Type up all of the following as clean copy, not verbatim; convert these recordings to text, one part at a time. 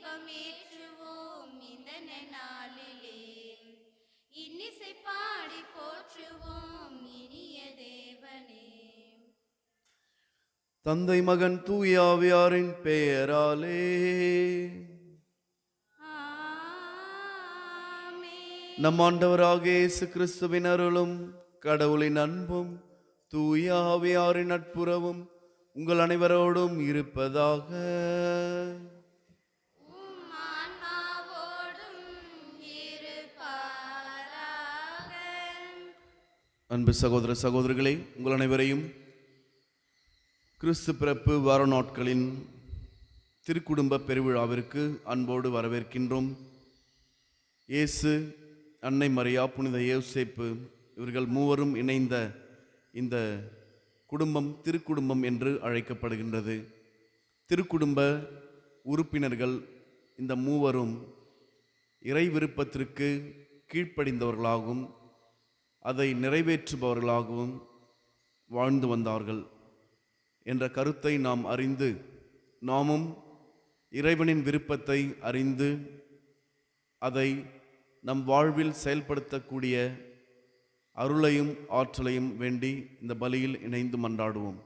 தீபமேற்றுவோம் இந்த நாளிலே. இன்னிசை பாடி போற்றுவோம் இனிய தேவனே. தந்தை மகன் தூய ஆவியாரின் பெயராலே ஆமென். நம் ஆண்டவராகிய இயேசு கிறிஸ்துவின் அருளும் கடவுளின் அன்பும் தூய ஆவியாரின் நட்புறவும் உங்கள் அனைவரோடும் இருப்பதாக. உம் ஆன்மாவோடும் இருப்பாராக. அன்பு சகோதர சகோதரிகளே, உங்கள் அனைவரையும் கிறிஸ்து பிறப்பு வார நாட்களின் திருக்குடும்ப பெருவிழாவிற்கு அன்போடு வரவேற்கின்றோம். இயேசு, அன்னை மரியா, புனித யோசேப்பு இவர்கள் மூவரும் இணைந்த இந்த குடும்பம் திருக்குடும்பம் என்று அழைக்கப்படுகின்றது. திருக்குடும்ப உறுப்பினர்கள் இந்த மூவரும் இறை விருப்பத்திற்கு கீழ்ப்படிந்தவர்களாகவும் அதை நிறைவேற்றுபவர்களாகவும் வாழ்ந்து வந்தார்கள் என்ற கருத்தை நாம் அறிந்து, நாமும் இறைவனின் விருப்பத்தை அறிந்து அதை நம் வாழ்வில் செயல்படுத்தக்கூடிய அருளையும் ஆற்றலையும் வேண்டி இந்த பலியில் இணைந்து மன்றாடுவோம்.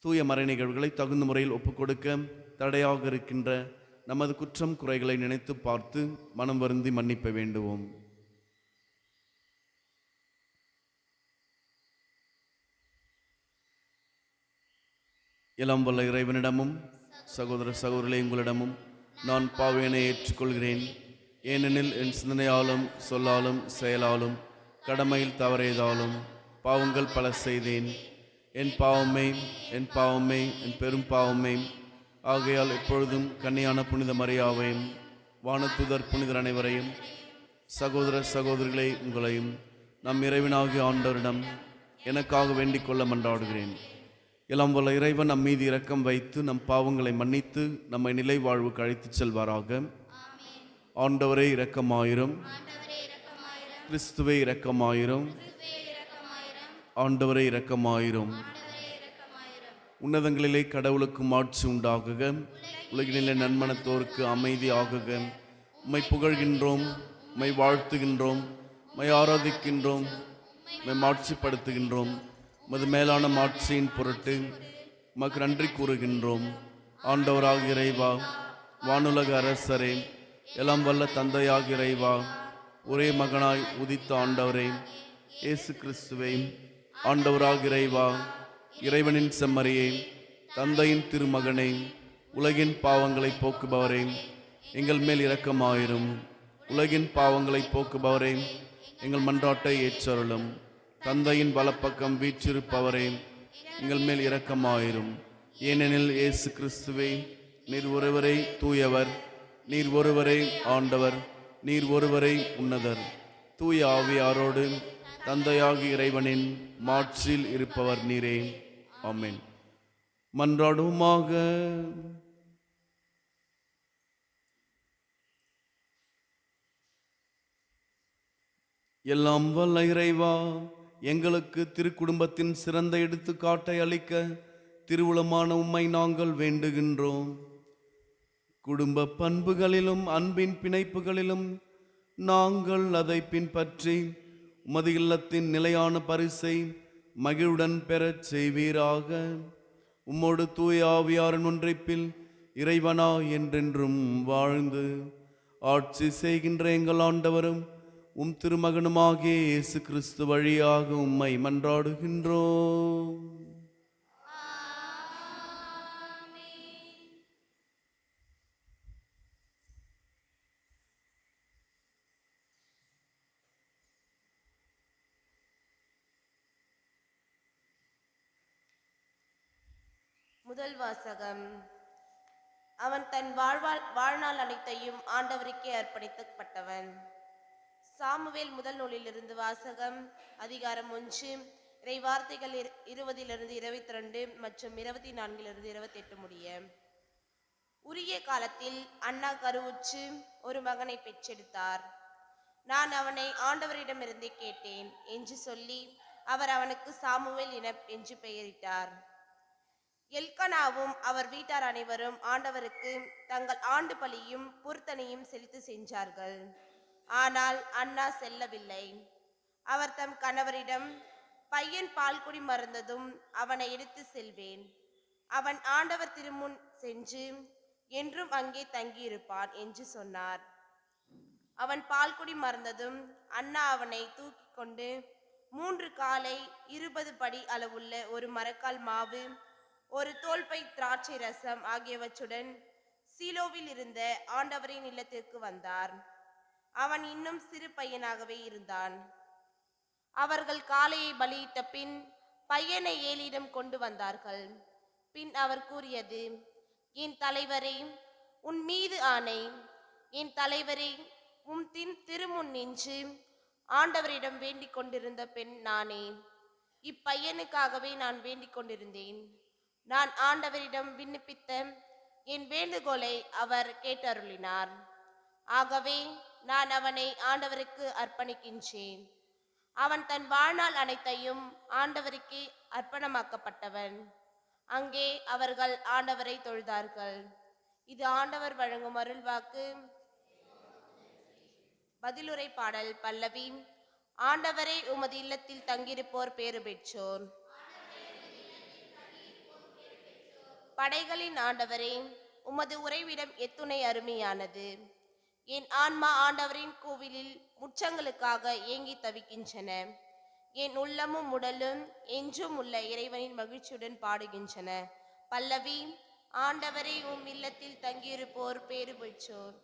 தூய மறை நிகழ்வுகளை தகுந்த முறையில் ஒப்புக்கொடுக்க தடையாக இருக்கின்ற நமது குற்றம் குறைகளை நினைத்து பார்த்து மனம் வருந்தி மன்னிப்ப வேண்டுவோம். எல்லாம் வல்ல இறைவனிடமும் சகோதர சகோதரிகளே, உங்களிடமும் நான் பாவியனை ஏற்றுக்கொள்கிறேன். ஏனெனில் என் சிந்தனையாலும் சொல்லாலும் செயலாலும் கடமையில் தவறியதாலும் பாவங்கள் பல செய்தேன். என் பாவமே என் பாவமே என் பெரும் பாவமே. ஆகையால் எப்பொழுதும் கன்னியான புனித மரியாவையும் வானத்துதர் புனிதர் அனைவரையும் சகோதர சகோதரிகளை உங்களையும் நம் இறைவனாகிய ஆண்டவரிடம் எனக்காக வேண்டிக் கொள்ள மன்றாடுகிறேன். எல்லாம் வல்ல இறைவன் நம் மீது இரக்கம் வைத்து நம் பாவங்களை மன்னித்து நம்மை நிலை வாழ்வுக்கு அழைத்துச் செல்வாராக. ஆண்டவரே இரக்கமாயிரும். கிறிஸ்துவே இரக்கமாயிரும். ஆண்டவரே இரக்கமாயிரும். உன்னதங்களிலே கடவுளுக்கு மாட்சி உண்டாகுக. உலகினிலே நன்மனத்தோருக்கு அமைதி ஆகுக. உம்மை புகழ்கின்றோம், உம்மை வாழ்த்துகின்றோம், உம்மை ஆராதிக்கின்றோம், உம்மை மாட்சிப்படுத்துகின்றோம். உமது மேலான மாட்சியின் பொருட்டு உமக்கு நன்றி கூறுகின்றோம். ஆண்டவராக இறைவா, வானுலக அரசரே, எல்லாம் வல்ல தந்தையாக இறைவா, ஒரே மகனாய் உதித்த ஆண்டவரே இயேசு கிறிஸ்துவே, ஆண்டவராக இறைவா, இறைவனின் செம்மறியே, தந்தையின் திருமகனே, உலகின் பாவங்களை போக்குபவரே, எங்கள் மேல் இரக்கமாயிரும். உலகின் பாவங்களை போக்குபவரே, எங்கள் மன்றாட்டை ஏற்றருளும். தந்தையின் வலப்பக்கம் வீற்றிருப்பவரே, எங்கள் மேல் இரக்கமாயிரும். ஏனெனில் இயேசு கிறிஸ்துவே, நீர் ஒருவரே தூயவர், நீர் ஒருவரே ஆண்டவர், நீர் ஒருவரே உன்னதர். தூய ஆவியாரோடு தந்தையாகி இறைவனின் மாட்சியில் இருப்பவர் நீரே. ஆமென். மன்றாடுவோமாக. எல்லாம் வல்ல இறைவா, எங்களுக்கு திருக்குடும்பத்தின் சிறந்த எடுத்துக்காட்டை அளிக்க திருவுளமான உம்மை நாங்கள் வேண்டுகின்றோம். குடும்ப பண்புகளிலும் அன்பின் பிணைப்புகளிலும் நாங்கள் அதை பின்பற்றி உமது இல்லத்தின் நிலையான பரிசை மகிழ்வுடன் பெறச் செய்வீராக. உம்மோடு தூய ஆவியாரின் ஒன்றைப்பில் இறைவனா என்றென்றும் வாழ்ந்து ஆட்சி செய்கின்ற எங்கள் ஆண்டவரும் உம் திருமகனுமாகிய இயேசு கிறிஸ்து வழியாக உம்மை மன்றாடுகின்றோம். முதல் வாசகம். அவன் தன் வாழ்நாள் அனைத்தையும் ஆண்டவருக்கே அர்ப்பணிக்கப்பட்டவன். சாமுவேல் முதல் நூலிலிருந்து வாசகம். அதிகாரம் 1, இறை வார்த்தைகள் 20-22 மற்றும் 24-28 முடிய. உரிய காலத்தில் அன்னா கருவுற்று ஒரு மகனை பெற்றெடுத்தார். நான் அவனை ஆண்டவரிடமிருந்தே கேட்டேன் என்று சொல்லி அவர் அவனுக்கு சாமுவேல் என்று பெயரிட்டார். எல்கனாவும் அவர் வீட்டார் அனைவரும் ஆண்டவருக்கு தங்கள் ஆண்டு பலியும் பொருத்தனையும் செலுத்தி சென்றார்கள். ஆனால் அன்னா செல்லவில்லை. அவர் தம் கணவரிடம், பையன் பால்குடி மறந்ததும் அவனை எடுத்து செல்வேன். அவன் ஆண்டவர் திருமுன் சென்று என்றும் அங்கே தங்கியிருப்பான் என்று சொன்னார். அவன் பால்குடி மறந்ததும் அன்னா அவனை தூக்கி கொண்டு 3 காலை 20 படி அளவுள்ள ஒரு மரக்கால் மாவு, ஒரு தோல்பை திராட்சை ரசம் ஆகியவற்றுடன் சீலோவில் இருந்த ஆண்டவரின் இல்லத்திற்கு வந்தார். அவன் இன்னும் சிறு பையனாகவே இருந்தான். அவர்கள் காளையை பலியிட்ட பின் பையனை ஏலியிடம் கொண்டு வந்தார்கள். பின் அவர் கூறியது, என் தலைவரே, உன் மீது ஆணை, என் தலைவரே, திருமுன் நின்று ஆண்டவரிடம் வேண்டிக் கொண்டிருந்த பெண் நானே. இப்பையனுக்காகவே நான் வேண்டிக் கொண்டிருந்தேன். நான் ஆண்டவரிடம் விண்ணப்பித்த என் வேண்டுகோளை அவர் கேட்டருளினார். ஆகவே நான் அவனை ஆண்டவருக்கு அர்ப்பணிக்கின்றேன். அவன் தன் வாழ்நாள் அனைத்தையும் ஆண்டவருக்கே அர்ப்பணமாக்கப்பட்டவன். அங்கே அவர்கள் ஆண்டவரை தொழுதார்கள். இது ஆண்டவர் வழங்கும் அருள்வாக்கு. பதிலுரை பாடல் பல்லவி. ஆண்டவரே, உமது இல்லத்தில் தங்கியிருப்போர் பேறு பெற்றோர். படைகளின் ஆண்டவரே, உமது உறைவிடம் எத்துணை அருமையானது. என் ஆன்மா ஆண்டவரின் கோவிலில் முற்றங்களுக்காக ஏங்கி தவிக்கின்றன. என் உள்ளமும் உடலும் என்றும் உள்ள இறைவனின் மகிழ்ச்சியுடன் பாடுகின்றன. பல்லவி. ஆண்டவரே, உம் இல்லத்தில் தங்கியிருப்போர் பேறு பெற்றோர்.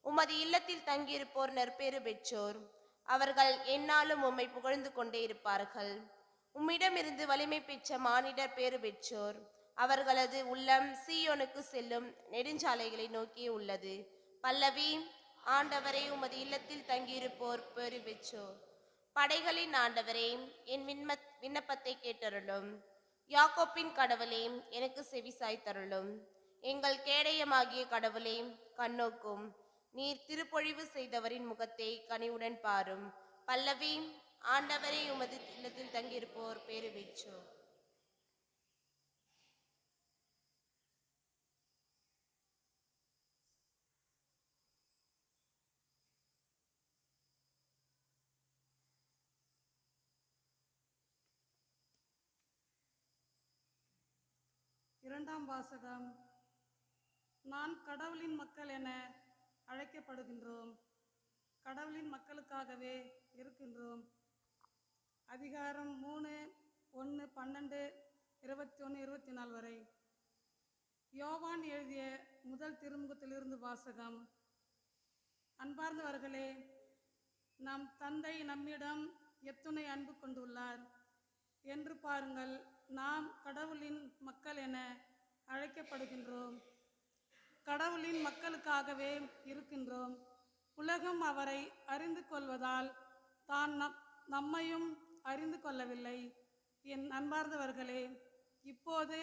உமது இல்லத்தில் தங்கியிருப்போர் நற்பேறு பெற்றோர். அவர்கள் எந்நாளும் உம்மை புகழ்ந்து கொண்டே இருப்பார்கள். உம்மிடமிருந்து வலிமை பெற்ற மானிடர் பேறு பெற்றோர். அவர்களது உள்ளம் சீயோனுக்கு செல்லும் நெடுஞ்சாலைகளை நோக்கியே உள்ளது. பல்லவி. ஆண்டவரே, உமது இல்லத்தில் தங்கியிருப்போர் பேறு பெற்றோர். படைகளின் ஆண்டவரே, என் விண்ணப்பத்தை கேட்டருளும். யாக்கோப்பின் கடவுளே, எனக்கு செவி சாய்த்தருளும். எங்கள் கேடயமாகிய கடவுளே, கண்ணோக்கும். நீர் திருப்பொழிவு செய்தவரின் முகத்தை கனிவுடன் பாரும். பல்லவி. ஆண்டவரே, உமது இல்லத்தில் தங்கியிருப்போர் பேறு பெற்றோர். இரண்டாம் வாசகம். நான் கடவுளின் மக்கள் என அழைக்கப்படுகின்றோம். கடவுளின் மக்களுக்காகவே இருக்கின்றோம். அதிகாரம் 3, 1, 12, 21, 24 வரை. யோவான் எழுதிய முதல் திருமுகத்திலிருந்து வாசகம். அன்பார்ந்தவர்களே, நம் தந்தை நம்மிடம் எத்துணை அன்பு கொண்டுள்ளார் என்று பாருங்கள். நாம் கடவுளின் மக்கள் என அழைக்கப்படுகின்றோம். கடவுளின் மக்களுக்காகவே இருக்கின்றோம். உலகம் அவரை அறிந்து கொள்வதால் தான் நம்மையும் அறிந்து கொள்ளவில்லை. என் அன்பார்ந்தவர்களே, இப்போது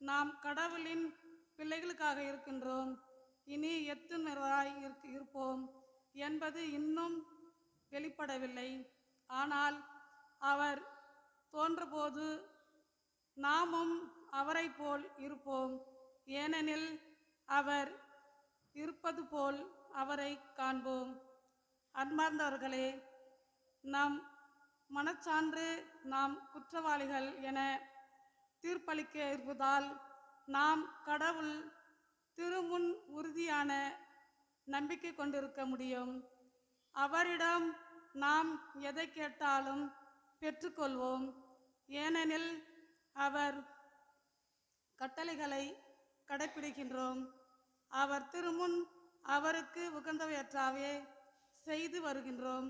நாம் கடவுளின் பிள்ளைகளுக்காக இருக்கின்றோம். இனி எத்துணராய் இருப்போம் என்பது இன்னும் வெளிப்படவில்லை. ஆனால் அவர் தோன்றபோது நாமும் அவரை போல் இருப்போம். ஏனெனில் அவர் இருப்பது போல் அவரை காண்போம். அன்பார்ந்தவர்களே, நம் மனச்சான்று நாம் குற்றவாளிகள் என தீர்ப்பளிக்க இருப்பதால் நாம் கடவுள் திருமுன் உறுதியான நம்பிக்கை கொண்டிருக்க முடியும். அவரிடம் நாம் எதை கேட்டாலும் பெற்றுக்கொள்வோம். ஏனெனில் அவர் கட்டளைகளை கடைப்பிடிக்கின்றோம். அவர் திருமுன் அவருக்கு உகந்தவையற்றாவே செய்து வருகின்றோம்.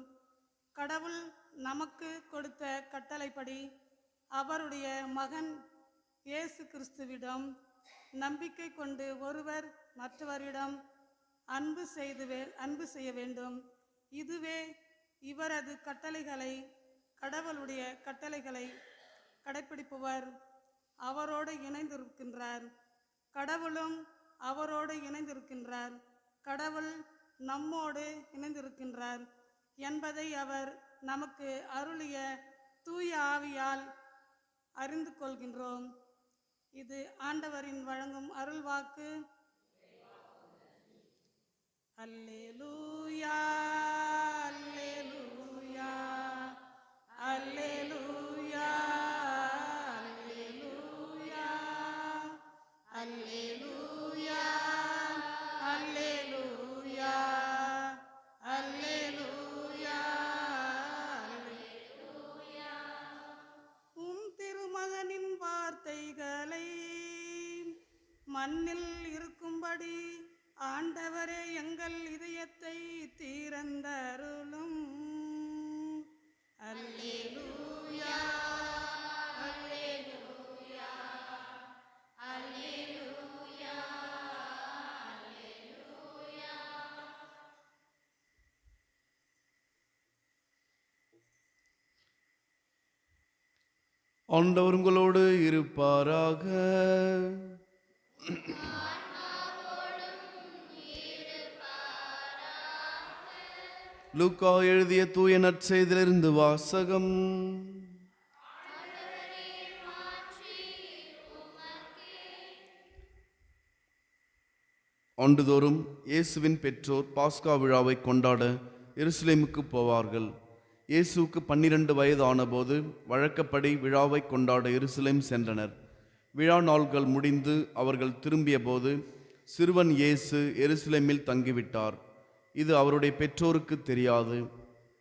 கடவுள் நமக்கு கொடுத்த கட்டளைப்படி அவருடைய மகன் இயேசு கிறிஸ்துவிடம் நம்பிக்கை கொண்டு ஒருவர் மற்றவரிடம் அன்பு செய்ய வேண்டும். இதுவே இவரது கட்டளைகளை, கடவுளுடைய கட்டளைகளை கடைப்பிடிப்பவர் அவரோடு இணைந்திருக்கின்றார். கடவுளும் அவரோடு இணைந்திருக்கின்றார். கடவுள் நம்மோடு இணைந்திருக்கின்றார் என்பதை அவர் நமக்கு அருளிய தூய ஆவியால் அறிந்து கொள்கின்றோம். இது ஆண்டவரின் வழங்கும் அருள்வாக்கு. அல்லேலூயா, அல்லேலூயா, அல்லேலூயா, அல்லேலூயா, அல்லேலூயா, அல்லேலூயா, அல்லேலூயா, அல்லேலூயா. உம் திருமகனின் வார்த்தைகளை மண்ணில் இருக்கும்படி ஆண்டவரே எங்கள் இதயத்தை திறந்தருளும். அல்லேலூயா, அல்லேலூயா, அல்லேலூயா, அல்லேலூயா. ஆண்டவர் உங்களோடு இருப்பாராக. லூக்கா எழுதிய தூய நற்செய்தியிலிருந்து வாசகம். ஆண்டுதோறும் இயேசுவின் பெற்றோர் பாஸ்கா விழாவை கொண்டாட எருசலேமுக்கு போவார்கள். இயேசுவுக்கு 12 வயதான போது வழக்கப்படி விழாவை கொண்டாட எருசலேம் சென்றனர். விழா நாள்கள் முடிந்து அவர்கள் திரும்பிய போது சிறுவன் இயேசு எருசலேமில் தங்கிவிட்டார். இது அவருடைய பெற்றோருக்கு தெரியாது.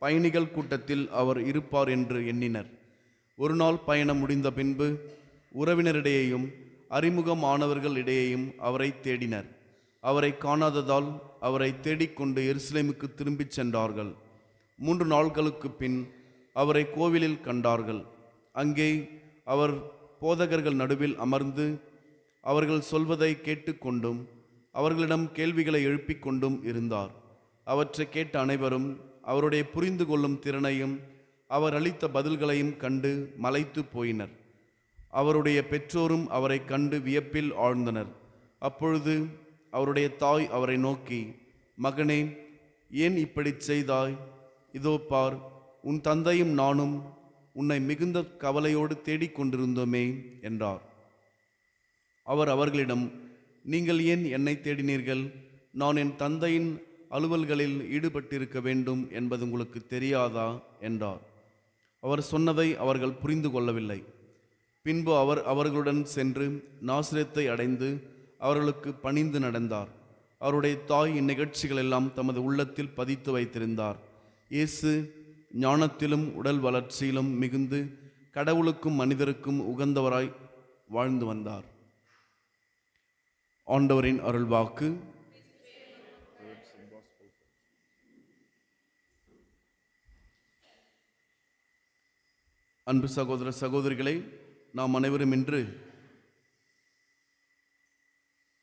பயணிகள் கூட்டத்தில் அவர் இருப்பார் என்று எண்ணினர். ஒரு நாள் பயணம் முடிந்த பின்பு உறவினரிடையேயும் அறிமுகமானவர்களிடையேயும் அவரை தேடினர். அவரை காணாததால் அவரை தேடிக்கொண்டு எருசலேமுக்கு திரும்பிச் சென்றார்கள். 3 நாட்களுக்கு பின் அவரை கோவிலில் கண்டார்கள். அங்கே அவர் போதகர்கள் நடுவில் அமர்ந்து அவர்கள் சொல்வதை கேட்டுக்கொண்டும் அவர்களிடம் கேள்விகளை எழுப்பிக் கொண்டும் இருந்தார். அவற்றை கேட்ட அனைவரும் அவருடைய புரிந்து கொள்ளும் திறனையும் அவர் அளித்த பதில்களையும் கண்டு மலைத்து போயினர். அவருடைய பெற்றோரும் அவரை கண்டு வியப்பில் ஆழ்ந்தனர். அப்பொழுது அவருடைய தாய் அவரை நோக்கி, மகனே, ஏன் இப்படி செய்தாய்? இதோ பார், உன் தந்தையும் நானும் உன்னை மிகுந்த கவலையோடு தேடிக்கொண்டிருந்தோமே என்றார். அவர் அவர்களிடம், நீங்கள் ஏன் என்னை தேடினீர்கள்? நான் என் தந்தையின் அலுவல்களில் ஈடுபட்டிருக்க வேண்டும் என்பது உங்களுக்கு தெரியாதா என்றார். அவர் சொன்னதை அவர்கள் புரிந்து கொள்ளவில்லை. பின்பு அவர் அவர்களுடன் சென்று நாசரேத்தை அடைந்து அவர்களுக்கு பணிந்து நடந்தார். அவருடைய தாய் இந்நிகழ்ச்சிகளெல்லாம் தமது உள்ளத்தில் பதித்து வைத்திருந்தார். இயேசு ஞானத்திலும் உடல் வளர்ச்சியிலும் மிகுந்து கடவுளுக்கும் மனிதருக்கும் உகந்தவராய் வாழ்ந்து வந்தார். ஆண்டவரின் அருள்வாக்கு. அன்பு சகோதர சகோதரிகளை, நாம் அனைவரும் இன்று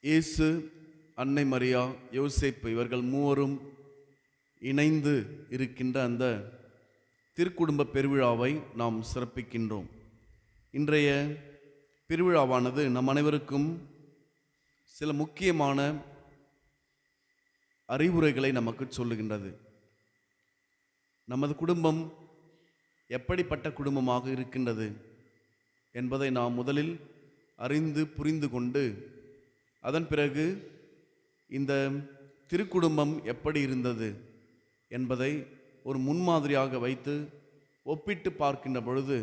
இயேசு, அன்னை மரியா, யோசேப்பு இவர்கள் மூவரும் இணைந்து இருக்கின்ற அந்த திருக்குடும்ப பெருவிழாவை நாம் சிறப்பிக்கின்றோம். இன்றைய பெருவிழாவானது நம் அனைவருக்கும் சில முக்கியமான அறிவுரைகளை நமக்கு சொல்லுகின்றது. நமது குடும்பம் எப்படிப்பட்ட குடும்பமாக இருக்கின்றது என்பதை நாம் முதலில் அறிந்து புரிந்து கொண்டு அதன் பிறகு இந்த திருக்குடும்பம் எப்படி இருந்தது என்பதை ஒரு முன்மாதிரியாக வைத்து ஒப்பிட்டு பார்க்கின்ற பொழுது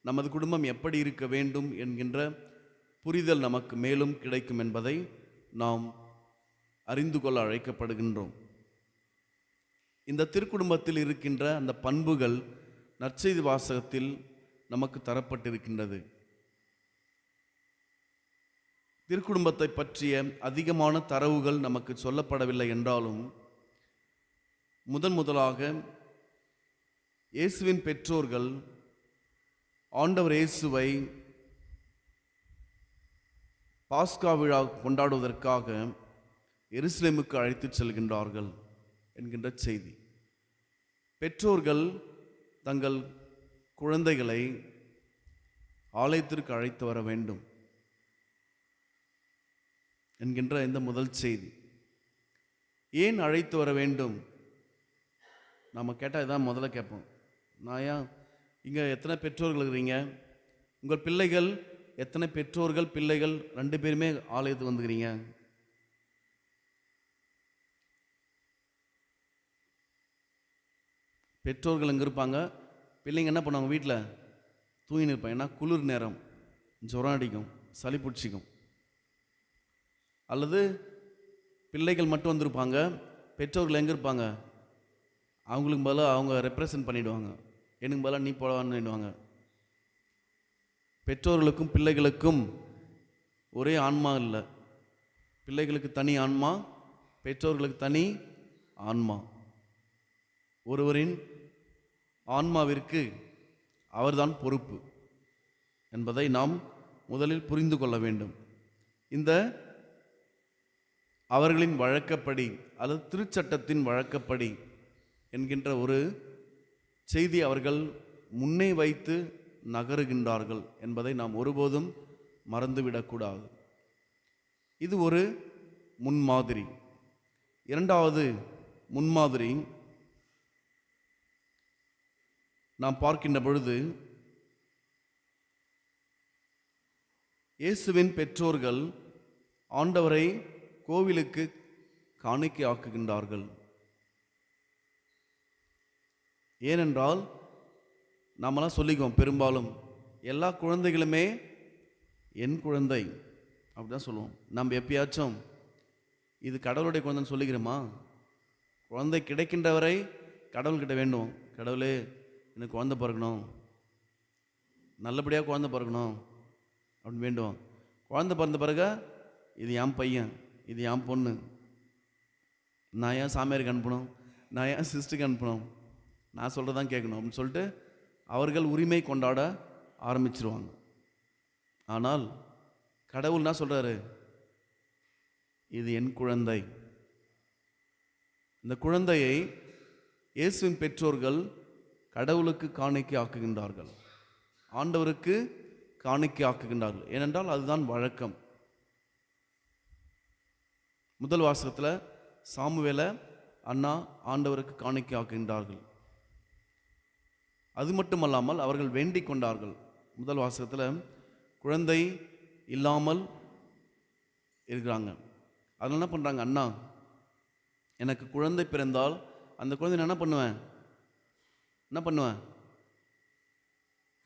நமது குடும்பம் எப்படி இருக்க வேண்டும் என்கின்ற புரிதல் நமக்கு மேலும் கிடைக்கும் என்பதை நாம் அறிந்து கொள்ள அழைக்கப்படுகின்றோம். இந்த திருக்குடும்பத்தில் இருக்கின்ற அந்த பண்புகள் நற்செய்தி வாசகத்தில் நமக்கு தரப்பட்டிருக்கின்றது. திருக்குடும்பத்தை பற்றிய அதிகமான தரவுகள் நமக்கு சொல்லப்படவில்லை என்றாலும் முதலாக இயேசுவின் பெற்றோர்கள் ஆண்டவர் இயேசுவை பாஸ்கா விழா கொண்டாடுவதற்காக எருசலேமுக்கு அழைத்துச் செல்கின்றார்கள் என்கின்ற செய்தி. பெற்றோர்கள் தங்கள் குழந்தைகளை ஆலயத்திற்கு அழைத்து வர வேண்டும் என்கின்ற இந்த முதல் செய்தி. ஏன் அழைத்து வர வேண்டும்? நாம் கேட்டால் இதான் முதல்ல கேட்போம். நான் ஏன் இங்கே எத்தனை பெற்றோர்கள் இருக்கிறீங்க? உங்கள் பிள்ளைகள் எத்தனை பெற்றோர்கள் பிள்ளைகள் 2 பேருமே ஆலயத்துக்கு வந்துக்கிறீங்க? பெற்றோர்கள் அங்கே இருப்பாங்க, பிள்ளைங்க என்ன பண்ணுவாங்க? வீட்டில் தூங்கின்னு இருப்பாங்க. ஏன்னா குளிர் நேரம், ஜுரம் அடிக்கும், சளி பிடிச்சிக்கும். அல்லது பிள்ளைகள் மட்டும் வந்திருப்பாங்க, பெற்றோர்கள் எங்கே இருப்பாங்க? அவங்களுக்கு பதிலாக அவங்க ரெப்ரசன்ட் பண்ணிவிடுவாங்க, எனக்கு பதிலாக நீ போடவான்னு சொல்லிடுவாங்க. பெற்றோர்களுக்கும் பிள்ளைகளுக்கும் ஒரே ஆன்மா இல்லை. பிள்ளைகளுக்கு தனி ஆன்மா, பெற்றோர்களுக்கு தனி ஆன்மா. ஒருவரின் ஆன்மாவிற்கு அவர்தான் பொறுப்பு என்பதை நாம் முதலில் புரிந்து கொள்ள வேண்டும். இந்த அவர்களின் வழக்கப்படி அல்லது திருச்சட்டத்தின் வழக்கப்படி என்கின்ற ஒரு செய்தி அவர்கள் முன்னே வைத்து நகருகின்றார்கள் என்பதை நாம் ஒருபோதும் மறந்துவிடக்கூடாது. இது ஒரு முன்மாதிரி. இரண்டாவது முன்மாதிரி நாம் பார்க்கின்ற பொழுது, இயேசுவின் பெற்றோர்கள் ஆண்டவரை கோவிலுக்கு காணிக்கை ஆக்குகின்றார்கள். ஏனென்றால் நாமெல்லாம் சொல்லிக்குவோம், பெரும்பாலும் எல்லா குழந்தைகளுமே என் குழந்தை அப்படிதான் சொல்லுவோம். நம்ம எப்பயாச்சும் இது கடவுளுடைய குழந்தைன்னு சொல்லிக்கிறோமா? குழந்தை கிடைக்கின்றவரை கடவுள்கிட்ட வேண்டுவோம், கடவுளே எனக்கு குழந்தை பிறக்கணும், நல்லபடியாக குழந்தை பிறக்கணும் அப்படின்னு வேண்டுவோம். குழந்தை பிறந்த பிறகு இது என் பையன், இது என் பொண்ணு, நான் ஏன் சாமியாருக்கு அனுப்பணும், நான் ஏன் சிஸ்டருக்கு அனுப்பணும், நான் சொல்கிறதான் கேட்கணும் அப்படின்னு சொல்லிட்டு அவர்கள் உரிமை கொண்டாட ஆரம்பிச்சிருவாங்க. ஆனால் கடவுள் என்ன சொல்கிறாரு? இது என் குழந்தை. இந்த குழந்தையை இயேசுவின் பெற்றோர்கள் கடவுளுக்கு காணிக்கை ஆக்குகின்றார்கள், ஆண்டவருக்கு காணிக்கை ஆக்குகின்றார்கள். ஏனென்றால் அதுதான் வழக்கம். முதல் வாசகத்தில் சாமுவேலை அண்ணா ஆண்டவருக்கு காணிக்கை ஆக்குகின்றார்கள். அது மட்டுமல்லாமல் அவர்கள் வேண்டிக் கொண்டார்கள். முதல் வாசகத்தில் குழந்தை இல்லாமல் இருக்கிறாங்க. அதில் என்ன பண்ணுறாங்க? அண்ணா எனக்கு குழந்தை பிறந்தால் அந்த குழந்தை நான் என்ன பண்ணுவேன்?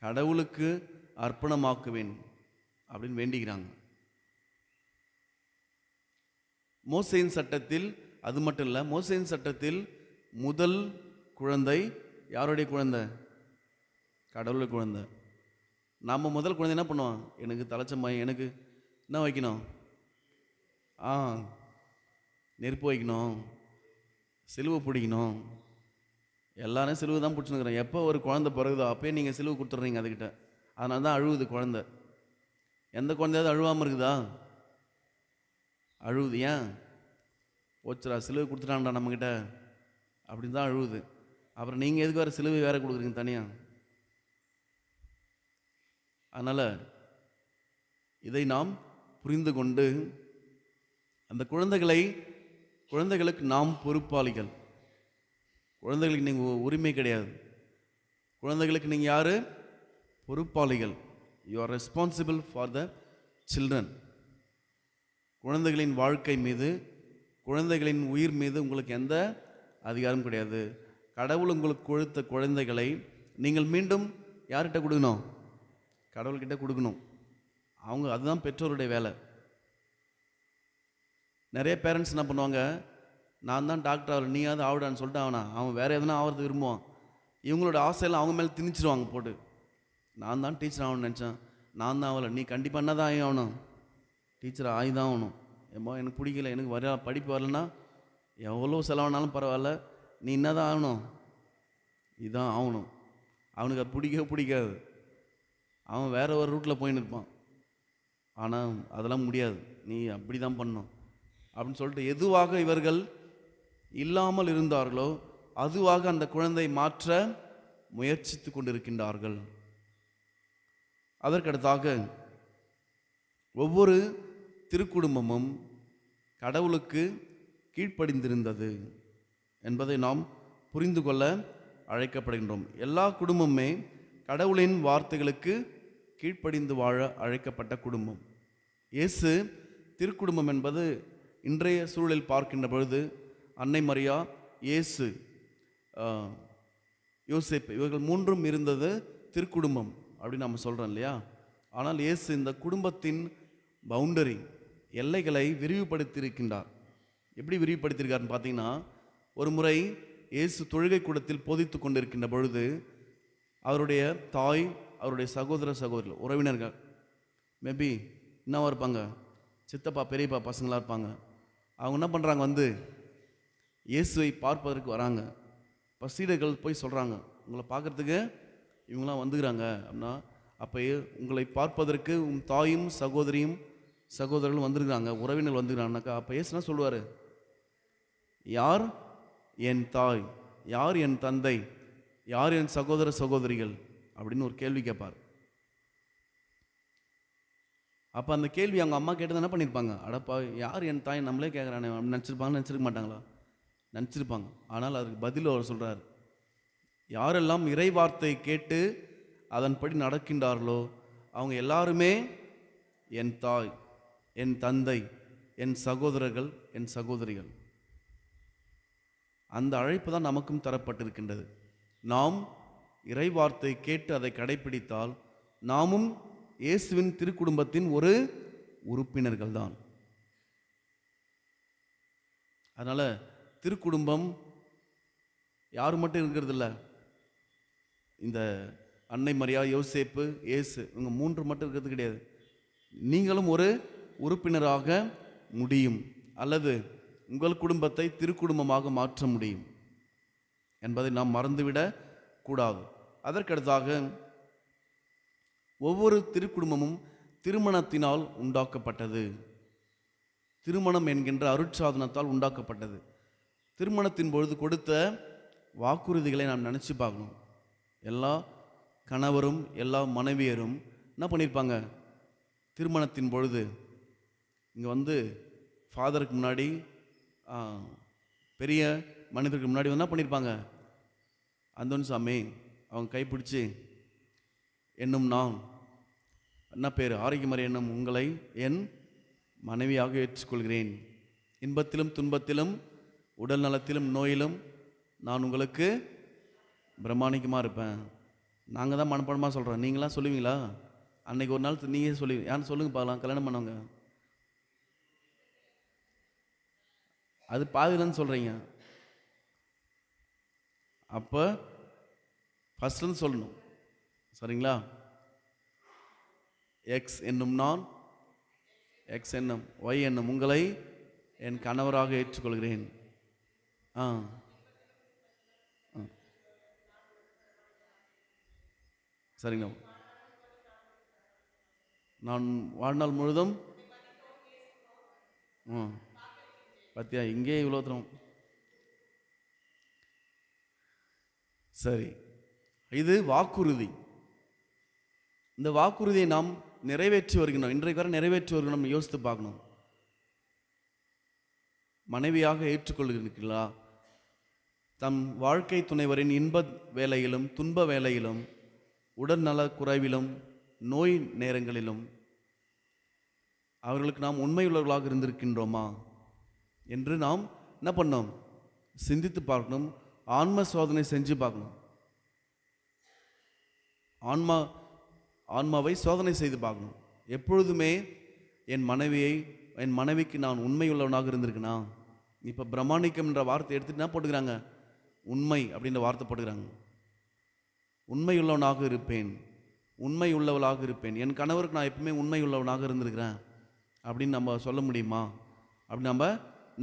கடவுளுக்கு அர்ப்பணமாக்குவேன் அப்படின்னு வேண்டிக்கிறாங்க. மோசேயின் சட்டத்தில் அது மட்டும் இல்லை, மோசேயின் சட்டத்தில் முதல் குழந்தை யாருடைய குழந்தை? கடவுளுடைய குழந்தை. நாம் முதல் குழந்தை என்ன பண்ணுவோம்? எனக்கு தலைச்சம்மாய், எனக்கு என்ன வைக்கணும்? நெருப்பு வைக்கணும், சிலுவை பிடிக்கணும். எல்லாரும் சிலுவை தான் பிடிச்சுன்னுக்குறேன். எப்போ ஒரு குழந்தை பிறகுதோ அப்போயே நீங்கள் சிலுவை கொடுத்துட்றீங்க அதுக்கிட்ட. அதனால தான் அழுவுது குழந்தை. எந்த குழந்தையாவது அழுவாமல் இருக்குதா? அழுவுது. ஏன்? போச்சுரா சிலுவை கொடுத்துட்டான்டா நம்மக்கிட்ட அப்படின்னு தான் அழுவுது. அப்புறம் நீங்கள் எதுக்கு வேறு சிலுவை வேறு கொடுக்குறீங்க தனியாக? அதனால் இதை நாம் புரிந்து கொண்டு அந்த குழந்தைகளுக்கு நாம் பொறுப்பாளிகள். குழந்தைகளுக்கு நீங்கள் உரிமை கிடையாது. குழந்தைகளுக்கு நீங்கள் யார்? பொறுப்பாளிகள். You are responsible for the children. குழந்தைகளின் வாழ்க்கை மீது, குழந்தைகளின் உயிர் மீது உங்களுக்கு எந்த அதிகாரமும் கிடையாது. கடவுள் உங்களுக்கு கொடுத்த குழந்தைகளை நீங்கள் மீண்டும் யார்கிட்ட கொடுக்கணும்? கடவுள்கிட்ட கொடுக்கணும். அதுதான் பெற்றோருடைய வேலை. நிறைய பேரண்ட்ஸ் என்ன பண்ணுவாங்க? நான் தான் டாக்டர் ஆகல, நீயாவது ஆவிடான்னு சொல்லிட்டு அவன் வேறு எதனா ஆகிறது விரும்புவான். இவங்களோட ஆசையெல்லாம் அவங்க மேலே திணிச்சிருவாங்க போட்டு. நான் தான் டீச்சர் ஆகணும்னு நினச்சேன், நான் தான் ஆகலை, நீ கண்டிப்பாக என்ன தான் ஆகணும்? டீச்சர் ஆகி தான் ஆகணும். ஏம்மா எனக்கு பிடிக்கல, எனக்கு படிப்பு வரலன்னா எவ்வளோ செலவானாலும் பரவாயில்ல, நீ என்ன தான் ஆகணும்? இதுதான் ஆகணும். அவனுக்கு அது பிடிக்காது. அவன் வேற ஒரு ரூட்டில் போயின்னு இருப்பான். ஆனால் அதெல்லாம் முடியாது, நீ அப்படி தான் பண்ணணும் அப்படின்னு சொல்லிட்டு எதுவாக இவர்கள் இல்லாமல் இருந்தார்களோ அதுவாக அந்த குழந்தை மாற்ற முயற்சித்து கொண்டிருக்கின்றார்கள். அதற்கடுத்தாக ஒவ்வொரு திருக்குடும்பமும் கடவுளுக்கு கீழ்ப்படிந்திருந்தது என்பதை நாம் புரிந்து கொள்ள அழைக்கப்படுகின்றோம். எல்லா குடும்பமுமே கடவுளின் வார்த்தைகளுக்கு கீழ்ப்படிந்து வாழ அழைக்கப்பட்ட குடும்பம். இயேசு திருக்குடும்பம் என்பது இன்றைய சூழலில் பார்க்கின்ற பொழுது அன்னை மரியா, இயேசு, யோசேப்பு இவர்கள் மூன்றும் இருந்தது திருக்குடும்பம் அப்படின்னு நம்ம சொல்கிறோம் இல்லையா? ஆனால் இயேசு இந்த குடும்பத்தின் பவுண்டரி, எல்லைகளை விரிவுபடுத்தியிருக்கின்றார். எப்படி விரிவுபடுத்தியிருக்காருன்னு பார்த்தீங்கன்னா, ஒரு முறை இயேசு தொழுகை கூடத்தில் போதித்து கொண்டிருக்கின்ற பொழுது அவருடைய தாய், அவருடைய சகோதர சகோதரிகள், உறவினர்கள், மேபி என்னவா இருப்பாங்க, சித்தப்பா பெரியப்பா பசங்களாக இருப்பாங்க. அவங்க என்ன பண்ணுறாங்க, வந்து இயேசுவை பார்ப்பதற்கு வராங்க. இப்போ சீடர்கள் போய் சொல்கிறாங்க, உங்களை பார்க்குறதுக்கு இவங்களாம் வந்துக்கிறாங்க அப்படின்னா, அப்போ உங்களை பார்ப்பதற்கு உன் தாயும் சகோதரியும் சகோதரர்களும் வந்துருக்காங்க, உறவினர்கள் வந்துக்கிறாங்கனாக்கா, அப்போ இயேசு என்ன சொல்லுவார்? யார் என் தாய், யார் என் தந்தை, யார் என் சகோதர சகோதரிகள் அப்படின்னு ஒரு கேள்வி கேட்பார். அப்போ அந்த கேள்வி அவங்க அம்மா கேட்டு என்ன பண்ணியிருப்பாங்க? அடப்பா, யார் என் தாய் நம்மளே கேட்குறானே அப்படின்னு நினச்சிருப்பாங்க. நினச்சிருக்க மாட்டாங்களா? நினச்சிருப்பாங்க. ஆனால் அதுக்கு பதில் அவர் சொல்கிறார், யாரெல்லாம் இறை வார்த்தை கேட்டு அதன்படி நடக்கின்றார்களோ அவங்க எல்லாருமே என் தாய், என் தந்தை, என் சகோதரர்கள், என் சகோதரிகள். அந்த அழைப்பு தான் நமக்கும் தரப்பட்டிருக்கின்றது. நாம் இறை வார்த்தை கேட்டு அதை கடைபிடித்தால் நாமும் இயேசுவின் திருக்குடும்பத்தின் ஒரு உறுப்பினர்கள் தான். அதனால திருக்குடும்பம் யாரும் மட்டும் இருக்கிறது இல்லை. இந்த அன்னை மரியா, யோசேப்பு, இயேசு இவங்க மூன்று மட்டும் இருக்கிறது கிடையாது. நீங்களும் ஒரு உறுப்பினராக முடியும், அல்லது உங்கள் குடும்பத்தை திருக்குடும்பமாக மாற்ற முடியும் என்பதை நாம் மறந்துவிடக் கூடாது. அதற்கடுத்தாக ஒவ்வொரு திருக்குடும்பமும் திருமணத்தினால் உண்டாக்கப்பட்டது. திருமணம் என்கின்ற அருட்சாதனத்தால் உண்டாக்கப்பட்டது. திருமணத்தின் பொழுது கொடுத்த வாக்குறுதிகளை நாம் நினச்சி பார்க்கணும். எல்லா கணவரும் எல்லா மனைவியரும் என்ன பண்ணியிருப்பாங்க? திருமணத்தின் பொழுது இங்கே வந்து ஃபாதருக்கு முன்னாடி, பெரிய மனிதருக்கு முன்னாடி என்ன பண்ணியிருப்பாங்க? அந்தோன் சாமி அவங்க கைப்பிடிச்சு, என்னும் நான் என்ன பேர், ஆரோக்கியமறை என்னும் உங்களை என் மனைவியாக ஏற்றுக்கொள்கிறேன். இன்பத்திலும் துன்பத்திலும் உடல் நலத்திலும் நோயிலும் நான் உங்களுக்கு பிரமாணிக்கமாக இருப்பேன். நாங்கள் தான் மனப்படமாக சொல்கிறோம், நீங்களாம் சொல்லுவீங்களா? அன்னைக்கு ஒரு நாள் நீங்கள் சொல்லி யாரும் சொல்லுங்க பார்க்கலாம், கல்யாணம் பண்ணவங்க. அது பாதிலன்னு சொல்கிறீங்க. அப்போ ஃபஸ்ட்லேருந்து சொல்லணும், சரிங்களா? எக்ஸ் என்னும் நான், எக்ஸ் என்னும் ஒய் என்னும் உங்களை என் கணவராக ஏற்றுக்கொள்கிறேன். சரிங்க. நான் வாழ்நாள் முழுதும் பத்தியா இங்கே இவ்வளோ தூரம். சரி, இது வாக்குறுதி. இந்த வாக்குறுதியை நாம் நிறைவேற்றி வருகிறோம். இன்றைக்கு வரை நிறைவேற்றி வருகிறோம். நம்ம யோசித்து பார்க்கணும். மனைவியாக ஏற்றுக்கொள்கிறீர்களா? தம் வாழ்க்கை துணைவரின் இன்ப வேலையிலும் துன்ப வேலையிலும் உடல்நல குறைவிலும் நோய் நேரங்களிலும் அவர்களுக்கு நாம் உண்மையுள்ளவர்களாக இருந்திருக்கின்றோமா என்று நாம் என்ன பண்ணோம்? சிந்தித்து பார்க்கணும். ஆன்ம சோதனை செஞ்சு பார்க்கணும். ஆன்மாவை சோதனை செய்து பார்க்கணும். எப்பொழுதுமே என் மனைவிக்கு நான் உண்மையுள்ளவனாக இருந்திருக்கேனா? இப்போ பிரமாணிக்கம் என்ற வார்த்தை எடுத்துட்டு என்ன போட்டுக்கிறாங்க? உண்மை அப்படின்ற வார்த்தை போட்டுக்கிறாங்க. உண்மையுள்ளவனாக இருப்பேன், உண்மை உள்ளவளாக இருப்பேன், என் கணவருக்கு நான் எப்பவுமே உண்மை உள்ளவனாக இருந்திருக்கிறேன் அப்படின்னு நம்ம சொல்ல முடியுமா? அப்படி நம்ம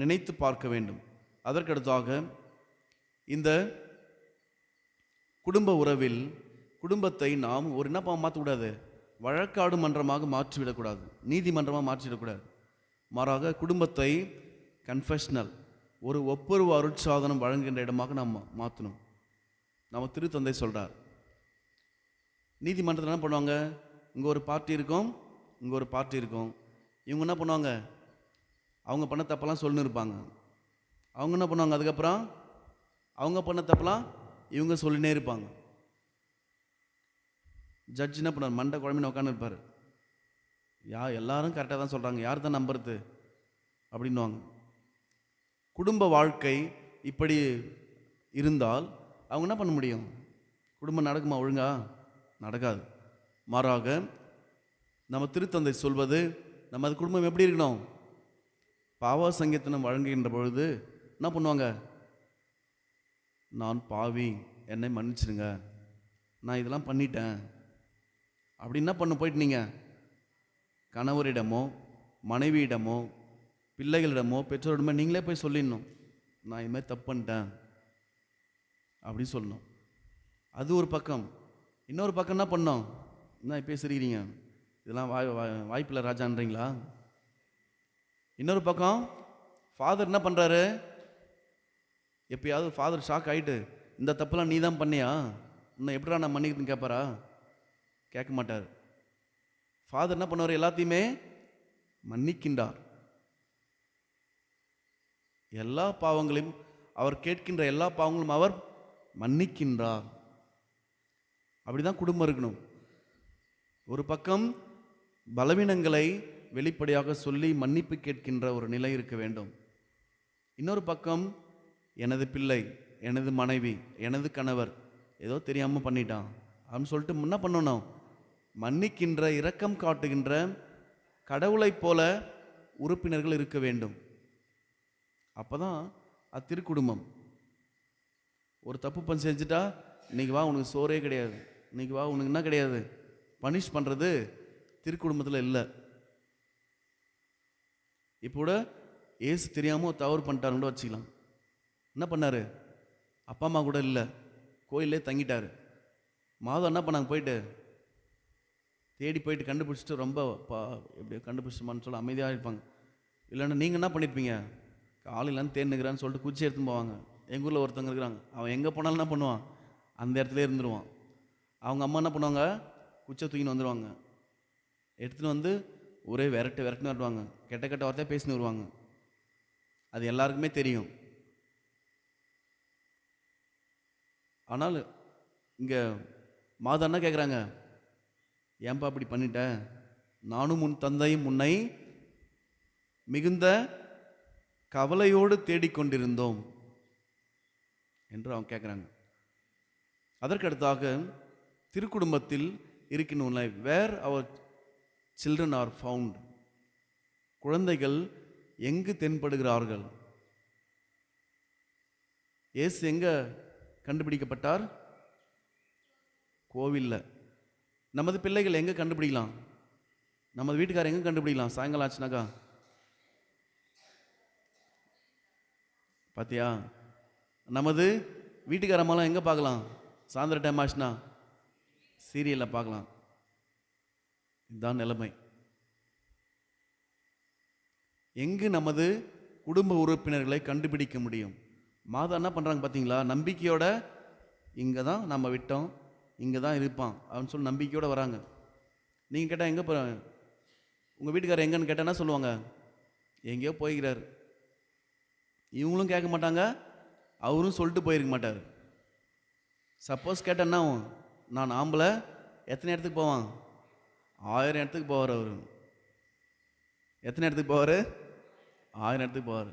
நினைத்து பார்க்க வேண்டும். அதற்கடுத்தாக இந்த குடும்ப உறவில் குடும்பத்தை நாம் ஒரு என்னப்பா மாற்றக்கூடாது, வழக்காடு மன்றமாக மாற்றிவிடக்கூடாது, நீதிமன்றமாக மாற்றிவிடக்கூடாது. மாறாக குடும்பத்தை கன்ஃபெஷனல், ஒரு ஒப்புரவு அருட்சாதனம் வழங்குகின்ற இடமாக நாம் மாற்றணும். நம்ம திருத்தந்தை சொல்கிறார். நீதிமன்றத்தில் என்ன பண்ணுவாங்க? இங்கே ஒரு பார்ட்டி இருக்கும், இங்கே ஒரு பார்ட்டி இருக்கும். இவங்க என்ன பண்ணுவாங்க? அவங்க பண்ண தப்பெல்லாம் சொல்லின்னு இருப்பாங்க. அவங்க என்ன பண்ணுவாங்க? அதுக்கப்புறம் அவங்க பண்ண தப்பெல்லாம் இவங்க சொல்லினே இருப்பாங்க. ஜட்ஜ் என்ன பண்ணுவார், மண்டை குழம்பின்னு உட்காந்து இருப்பார். எல்லாரும் கரெக்டாக தான் சொல்கிறாங்க, யார் தான் நம்புறது அப்படின்வாங்க. குடும்ப வாழ்க்கை இப்படி இருந்தால் அவங்க என்ன பண்ண முடியும்? குடும்பம் நடக்குமா? ஒழுங்கா நடக்காது. மாறாக நம்ம திருத்தந்தை சொல்வது, நம்ம அது குடும்பம் எப்படி இருக்கணும்? பாவ சங்கீதனம் வழங்குகின்ற பொழுது என்ன பண்ணுவாங்க? நான் பாவி, என்னை மன்னிச்சிடுங்க, நான் இதெல்லாம் பண்ணிட்டேன் அப்படி என்ன பண்ண போயிட்டு நீங்கள் கணவரிடமோ மனைவியிடமோ பிள்ளைகளிடமோ பெற்றோரிடமோ நீங்களே போய் சொல்லிடணும், நான் இதுமாதிரி தப்பு பண்ணிட்டேன் அப்படி சொல்லணும். அது ஒரு பக்கம். இன்னொரு பக்கம் என்ன பண்ணோம்? என்ன இப்போ சிரிக்கிறீங்க? இதெல்லாம் வாய்ப்பில்லை ராஜான்றீங்களா? இன்னொரு பக்கம் ஃபாதர் என்ன பண்ணுறாரு? எப்பயாவது ஃபாதர் ஷாக் ஆகிட்டு, இந்த தப்புலாம் நீ தான் பண்ணியா, இன்னும் எப்படா நான் மன்னிக்கிறதுன்னு கேட்பாரா? கேட்க மாட்டார். ஃபாதர் என்ன பண்ணுவார்? எல்லாத்தையுமே மன்னிக்கின்றார். எல்லா பாவங்களையும் அவர் கேட்கின்ற எல்லா பாவங்களும் அவர் மன்னிக்கின்றார். அப்படிதான் குடும்பம் இருக்கணும். ஒரு பக்கம் பலவீனங்களை வெளிப்படையாக சொல்லி மன்னிப்பு கேட்கின்ற ஒரு நிலை இருக்க வேண்டும். இன்னொரு பக்கம் எனது பிள்ளை, எனது மனைவி, எனது கணவர் ஏதோ தெரியாமல் பண்ணிட்டான் அப்படின்னு சொல்லிட்டு என்ன பண்ணணும்? மன்னிக்கின்ற, இரக்கம் காட்டுகின்ற கடவுளைப் போல உறுப்பினர்கள் இருக்க வேண்டும். அப்போதான் அது திருக்குடும்பம். ஒரு தப்பு பண்ணி செஞ்சுட்டா, இன்னைக்கு வா உனக்கு சோறே கிடையாது, இன்னைக்கு வா உனக்கு என்ன கிடையாது, பனிஷ் பண்ணுறது திருக்குடும்பத்தில் இல்லை. இப்போ கூட ஏசு தெரியாமல் தவறு பண்ணிட்டாருன்னு வச்சுக்கலாம். என்ன பண்ணார்? அப்பா அம்மா கூட இல்லை, கோயிலே தங்கிட்டார். மாதம் என்ன பண்ணாங்க? போயிட்டு தேடி போயிட்டு கண்டுபிடிச்சிட்டு ரொம்ப எப்படி கண்டுபிடிச்சிட்டோமான்னு சொல்ல அமைதியாக இருப்பாங்க. இல்லைன்னா நீங்கள் என்ன பண்ணியிருப்பீங்க? காலையிலேருந்து தேர்னுக்கிறான்னு சொல்லிட்டு குச்சி எடுத்துன்னு போவாங்க. எங்கள் ஊரில் ஒருத்தவங்க இருக்கிறாங்க, அவன் எங்கே போனாலும் என்ன பண்ணுவான்? அந்த இடத்துல இருந்துருவான். அவங்க அம்மா என்ன பண்ணுவாங்க? குச்சை தூக்கின்னு வந்துடுவாங்க. எடுத்துன்னு வந்து ஒரே விரட்டுன்னு வருவாங்க. கெட்ட கெட்ட வார்த்தையாக பேசின்னு வருவாங்க. அது எல்லாருக்குமே தெரியும். ஆனால் இங்கே மாதா என்ன கேட்குறாங்க? ஏன்பா அப்படி பண்ணிட்ட? நானும் உன் தந்தையும் உன்னை மிகுந்த கவலையோடு தேடிக்கொண்டிருந்தோம் என்று அவங்க கேட்குறாங்க. அதற்கடுத்தாக திருக்குடும்பத்தில் இருக்கின்ற life where our children are found. குழந்தைகள் எங்கு தென்படுகிறார்கள்? இயேசு எங்க கண்டுபிடிக்கப்பட்டார்? கோவில்ல. நமது பிள்ளைகள் எங்க கண்டுபிடிக்கலாம்? நமது வீட்டுக்காரர் எங்க கண்டுபிடிக்கலாம்? சாயங்காலம் ஆச்சுனாக்கா பாத்தியா? நமது வீட்டுக்காரம்மாலாம் எங்க பார்க்கலாம்? சாயந்தர டைம் ஆச்சுன்னா சீரியல்ல பார்க்கலாம். இதுதான் நிலைமை. எங்கு நமது குடும்ப உறுப்பினர்களை கண்டுபிடிக்க முடியும்? மாதா என்ன பண்ணுறாங்க பார்த்தீங்களா? நம்பிக்கையோட இங்கே தான் நம்ம விட்டோம், இங்கே தான் இருப்பான் அப்படின்னு சொல்லி நம்பிக்கையோடு வராங்க. நீங்கள் கேட்டால் எங்கே போகிறாங்க? உங்கள் வீட்டுக்காரர் எங்கன்னு கேட்டால் என்ன சொல்லுவாங்க? எங்கேயோ போய்கிறார். இவங்களும் கேட்க மாட்டாங்க, அவரும் சொல்லிட்டு போயிருக்க மாட்டார். சப்போஸ் கேட்டேன்னா, நான் ஆம்பளை எத்தனை இடத்துக்கு போவான்? 1000 இடத்துக்கு போவார். அவர் எத்தனை இடத்துக்கு போவார்? 1000 இடத்துக்கு போவார்.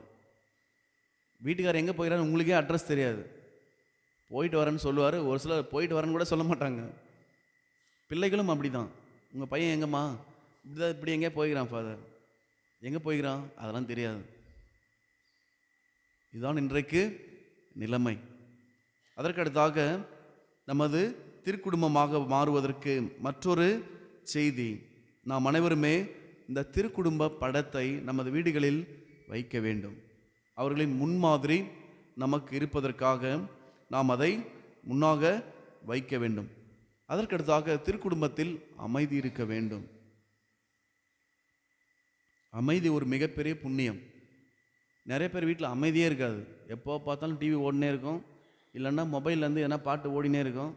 வீட்டுக்காரர் எங்கே போகிறாரு உங்களுக்கே அட்ரஸ் தெரியாது. போயிட்டு வரேன்னு சொல்லுவார். ஒரு சிலர் போயிட்டு வரேன்னு கூட சொல்ல மாட்டாங்க. பிள்ளைகளும் அப்படி தான். உங்கள் பையன் எங்கம்மா? இப்படி எங்கேயா போய்கிறான் ஃபாதர். எங்கே போய்கிறான்? அதெல்லாம் தெரியாது. இதுதான் இன்றைக்கு நிலைமை. அதற்கடுத்தாக நமது திருக்குடும்பமாக மாறுவதற்கு மற்றொரு செய்தி, நாம் அனைவருமே இந்த திருக்குடும்ப படத்தை நமது வீடுகளில் வைக்க வேண்டும். அவர்களின் முன்மாதிரி நமக்கு இருப்பதற்காக நாம் அதை முன்னாக வைக்க வேண்டும். அதற்கடுத்தாக திருக்குடும்பத்தில் அமைதி இருக்க வேண்டும். அமைதி ஒரு மிகப்பெரிய புண்ணியம். நிறைய பேர் வீட்டில் அமைதியே இருக்காது. எப்போ பார்த்தாலும் டிவி ஓடினே இருக்கும், இல்லைன்னா மொபைல்லேருந்து எதனா பாட்டு ஓடினே இருக்கும்.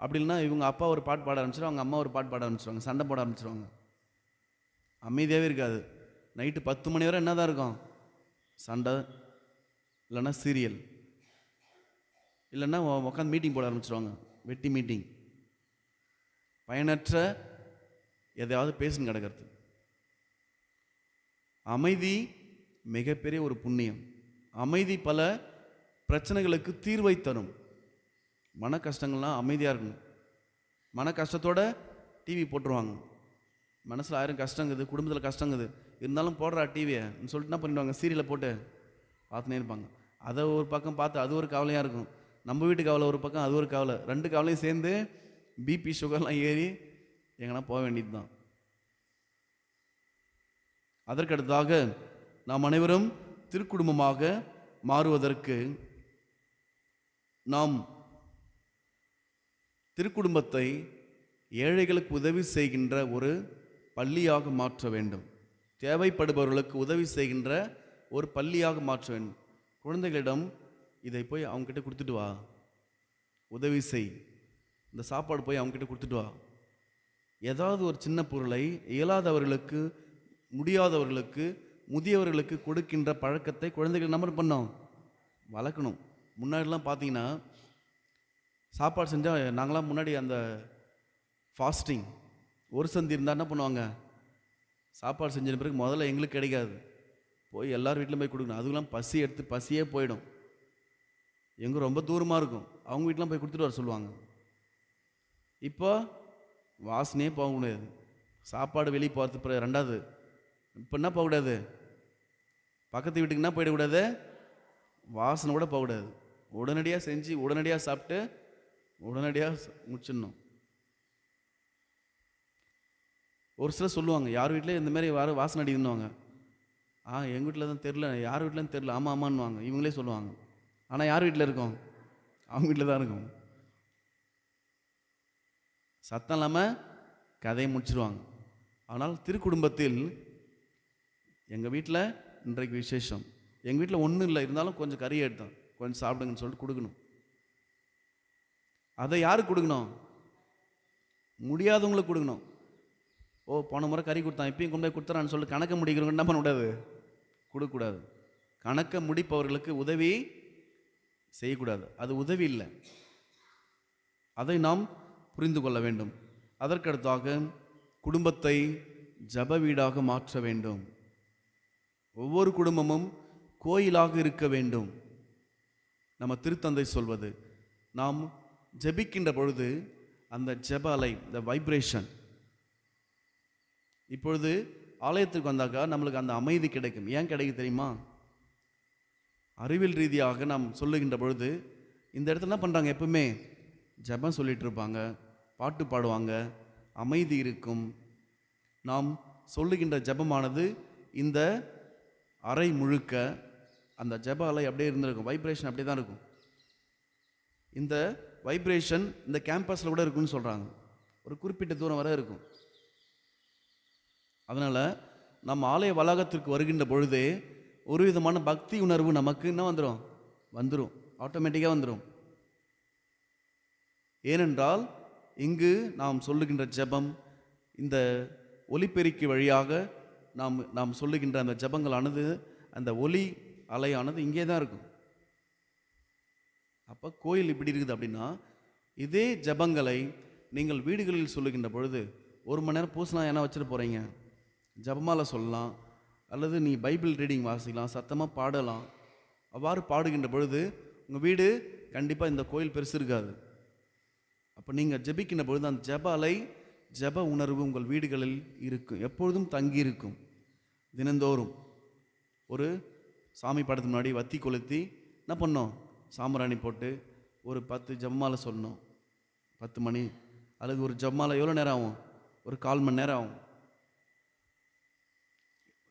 அப்படி இல்லைன்னா இவங்க அப்பா ஒரு பாட்டு பாட ஆரம்பிச்சிடும், அவங்க அம்மா ஒரு பாட்டு பாட ஆரம்பிச்சிடுவாங்க, சண்டை போட ஆரம்பிச்சிடுவாங்க. அமைதியாகவே இருக்காது. நைட்டு 10 மணி வரை என்ன தான் இருக்கும்? சண்டை, இல்லைன்னா சீரியல், இல்லைன்னா உட்காந்து மீட்டிங் போட ஆரம்பிச்சிடுவாங்க, வெட்டி மீட்டிங். பயனற்ற எதையாவது பேசுன்னு கிடக்கிறது. அமைதி மிகப்பெரிய ஒரு புண்ணியம். அமைதி பல பிரச்சனைகளுக்கு தீர்வை தரும். மன கஷ்டங்கள்லாம் அமைதியாக இருக்கணும். மன கஷ்டத்தோட டிவி போட்டுருவாங்க. மனசில் 1000 கஷ்டங்குது, குடும்பத்தில் கஷ்டங்குது, இருந்தாலும் போடுறா டிவியை சொல்லிட்டு என்ன பண்ணிடுவாங்க, சீரியலை போட்டு பார்த்துனே இருப்பாங்க. அதை ஒரு பக்கம் பார்த்து அது ஒரு கவலையாக இருக்கும். நம்ம வீட்டு கவலை ஒரு பக்கம், அது ஒரு கவலை. 2 கவலையும் சேர்ந்து பிபி சுகர்லாம் ஏறி எங்கன்னா போக வேண்டியது தான். அதற்கடுத்ததாக நாம் அனைவரும் திருக்குடும்பமாக மாறுவதற்கு நாம் திருக்குடும்பத்தை ஏழைகளுக்கு உதவி செய்கின்ற ஒரு பள்ளியாக மாற்ற வேண்டும். தேவைப்படுபவர்களுக்கு உதவி செய்கின்ற ஒரு பள்ளியாக மாற்ற வேண்டும். குழந்தைகளிடம் இதை போய் அவங்ககிட்ட கொடுத்துட்டு வா, உதவி செய், இந்த சாப்பாடு போய் அவங்ககிட்ட கொடுத்துட்டு வா. ஏதாவது ஒரு சின்ன பொருளை இயலாதவர்களுக்கு, முடியாதவர்களுக்கு, முதியவர்களுக்கு கொடுக்கின்ற பழக்கத்தை குழந்தைகள் நம்ம பண்ணோம், வளர்க்கணும். முன்னாடிலாம் பார்த்தீங்கன்னா சாப்பாடு செஞ்சால் நாங்களாம் முன்னாடி அந்த ஃபாஸ்டிங் ஒரு சந்தி இருந்தால் என்ன பண்ணுவாங்க, சாப்பாடு செஞ்ச பிறகு முதல்ல எங்களுக்கு கிடைக்காது, போய் எல்லார் வீட்டிலும் போய் கொடுக்கணும். அதுக்கெல்லாம் பசி எடுத்து பசியே போயிடும். எங்கே ரொம்ப தூரமாக இருக்கும், அவங்க வீட்டிலாம் போய் கொடுத்துட்டு வர சொல்லுவாங்க. இப்போ வாசனையே போக முடியாது. சாப்பாடு வெளியே போகிறது பிறகு 2வது. இப்போ என்ன போகக்கூடாது, பக்கத்து வீட்டுக்கு என்ன போயிடக்கூடாது, வாசனை கூட போகக்கூடாது. உடனடியாக செஞ்சு உடனடியாக சாப்பிட்டு உடனடியாக முடிச்சிடணும். ஒரு சிலர் சொல்லுவாங்க, யார் வீட்டிலே இந்த மாதிரி வாசனை அடிக்குன்னுவாங்க. எங்கள் வீட்டில் தான் தெரில, யார் வீட்டிலும் தெரில, ஆமாம் ஆமான்னுவாங்க, இவங்களே சொல்லுவாங்க. ஆனால் யார் வீட்டில் இருக்கோம், அவங்க வீட்டில் தான் இருக்கும். சத்தம் இல்லாமல் கதையை முடிச்சிடுவாங்க. ஆனால் திருக்குடும்பத்தில் எங்கள் வீட்டில் இன்றைக்கு விசேஷம், எங்கள் வீட்டில் ஒன்றும் இல்லை, இருந்தாலும் கொஞ்சம் கறி எடுத்தோம், கொஞ்சம் சாப்பிடுங்கன்னு சொல்லிட்டு கொடுக்கணும். அதை யாருக்கு கொடுக்கணும், முடியாதவங்களுக்கு கொடுக்கணும். போன முறை கறி கொடுத்தான், இப்பயும் கொண்டு போய் கொடுத்துறான்னு சொல்லிட்டு கணக்க முடிக்கிறவங்க என்ன பண்ணக்கூடாது, கொடுக்கக்கூடாது. கணக்க முடிப்பவர்களுக்கு உதவி செய்யக்கூடாது, அது உதவி இல்லை. அதை நாம் புரிந்து கொள்ள வேண்டும். அதற்கடுத்தாக குடும்பத்தை ஜப வீடாக மாற்ற வேண்டும். ஒவ்வொரு குடும்பமும் கோயிலாக இருக்க வேண்டும். நம்ம திருத்தந்தை சொல்வது, நாம் ஜெபிக்கின்ற பொழுது அந்த ஜெப அலை, இந்த வைப்ரேஷன், இப்பொழுது ஆலயத்துக்கு வந்தாக்கா நம்மளுக்கு அந்த அமைதி கிடைக்கும். ஏன் கிடைக்கும் தெரியுமா? அறிவியல் ரீதியாக நாம் சொல்லுகின்ற பொழுது இந்த இடத்துல என்ன பண்ணுறாங்க, எப்பவுமே ஜெபம் சொல்லிட்டு இருப்பாங்க, பாட்டு பாடுவாங்க, அமைதி இருக்கும். நாம் சொல்லுகின்ற ஜெபமானது இந்த அறை முழுக்க அந்த ஜெப அலை அப்படியே இருந்திருக்கும், வைப்ரேஷன் அப்படியே தான் இருக்கும். இந்த வைப்ரேஷன் இந்த கேம்பஸில் கூட இருக்குன்னு சொல்கிறாங்க, ஒரு குறிப்பிட்ட தூரம் வரை இருக்கும். அதனால் நம்ம ஆலய வளாகத்திற்கு வருகின்ற பொழுதே ஒரு விதமான பக்தி உணர்வு நமக்கு என்ன வந்துடும், ஆட்டோமேட்டிக்காக வந்துடும். ஏனென்றால் இங்கு நாம் சொல்லுகின்ற ஜெபம், இந்த ஒலிபெருக்கி வழியாக நாம் சொல்லுகின்ற அந்த ஜெபங்களானது, அந்த ஒலி அலையானது இங்கே தான் இருக்கும். அப்போ கோயில் இப்படி இருக்குது அப்படின்னா, இதே ஜெபங்களை நீங்கள் வீடுகளில் சொல்லுகின்ற பொழுது 1 மணி நேரம் பூசலாம் ஏன்னா வச்சுட்டு போகிறீங்க, ஜெபமாலை சொல்லலாம், அல்லது நீ பைபிள் ரீடிங் வாசிக்கலாம், சத்தமாக பாடலாம். அவ்வாறு பாடுகின்ற பொழுது உங்கள் வீடு கண்டிப்பாக இந்த கோயில் பெருசு இருக்காது. அப்போ நீங்கள் ஜெபிக்கின்ற பொழுது அந்த ஜெப அலை, ஜெப உணர்வு உங்கள் வீடுகளில் இருக்கும், எப்பொழுதும் தங்கி இருக்கும். தினந்தோறும் ஒரு சாமி படத்துக்கு முன்னாடி வத்தி கொளுத்தி என்ன பண்ணோம், சாம்பிராணி போட்டு ஒரு 10 ஜெபமாலை சொல்லணும். 10 மணி அல்லது ஒரு ஜெபமாலை எவ்வளோ நேரம் ஆகும், ஒரு 1/4 மணி நேரம் ஆகும்.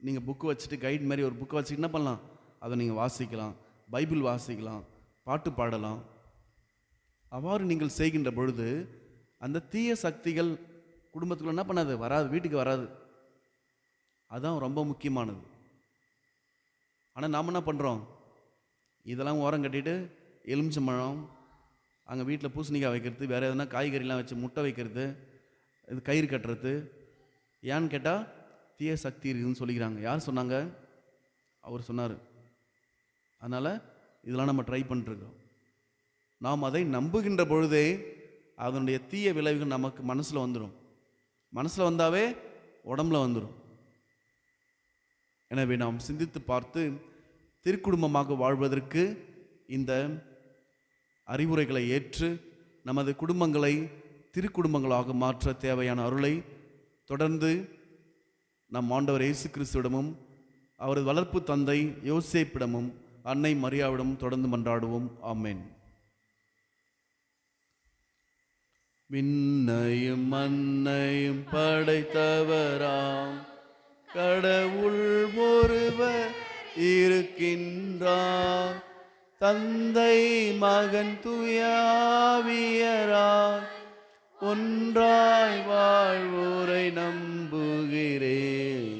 நீங்கள் புக்கு வச்சுட்டு, கைட் மாதிரி ஒரு புக்கை வச்சுட்டு என்ன பண்ணலாம், அதை நீங்கள் வாசிக்கலாம், பைபிள் வாசிக்கலாம், பாட்டு பாடலாம். அவ்வாறு நீங்கள் செய்கின்ற பொழுது அந்த தீய சக்திகள் குடும்பத்துக்குள்ள என்ன பண்ணாது, வராது, வீட்டுக்கு வராது. அதுதான் ரொம்ப முக்கியமானது. ஆனால் நாம் என்ன பண்ணுறோம், இதெல்லாம் ஓரம் கட்டிட்டு எலுமிச்சம்பழம், அங்கே வீட்டில் பூசணிக்காய் வைக்கிறது, வேறு எதனா காய்கறிலாம் வச்சு முட்டை வைக்கிறது, இது கயிறு கட்டுறது. ஏன்னு கேட்டால் தீய சக்தி இருக்குதுன்னு சொல்லிக்கிறாங்க. யார் சொன்னாங்க, அவர் சொன்னார். அதனால் இதெல்லாம் நம்ம ட்ரை பண்ணிட்டுருக்கோம். நாம் அதை நம்புகின்ற பொழுதே அதனுடைய தீய விளைவுகள் நமக்கு மனசில் வந்துடும். மனசில் வந்தாவே உடம்புல வந்துடும். எனவே நாம் சிந்தித்து பார்த்து திருக்குடும்பமாக வாழ்வதற்கு இந்த அறிவுரைகளை ஏற்று நமது குடும்பங்களை திருக்குடும்பங்களாக மாற்ற தேவையான அருளை தொடர்ந்து நம் ஆண்டவர் இயேசு கிறிஸ்துவிடமும் அவரது வளர்ப்பு தந்தை யோசேப்பிடமும் அன்னை மரியாவிடமும் தொடர்ந்து மன்றாடுவோம். ஆமென். விண்ணையும் மண்ணையும் படைத்தவராம் கடவுள் ஒருவர் இருக்கின்றார். தந்தை மகன் தூயாவியராய் ஒன்றாய் வாழ்வோரை நம்புகிறேன்.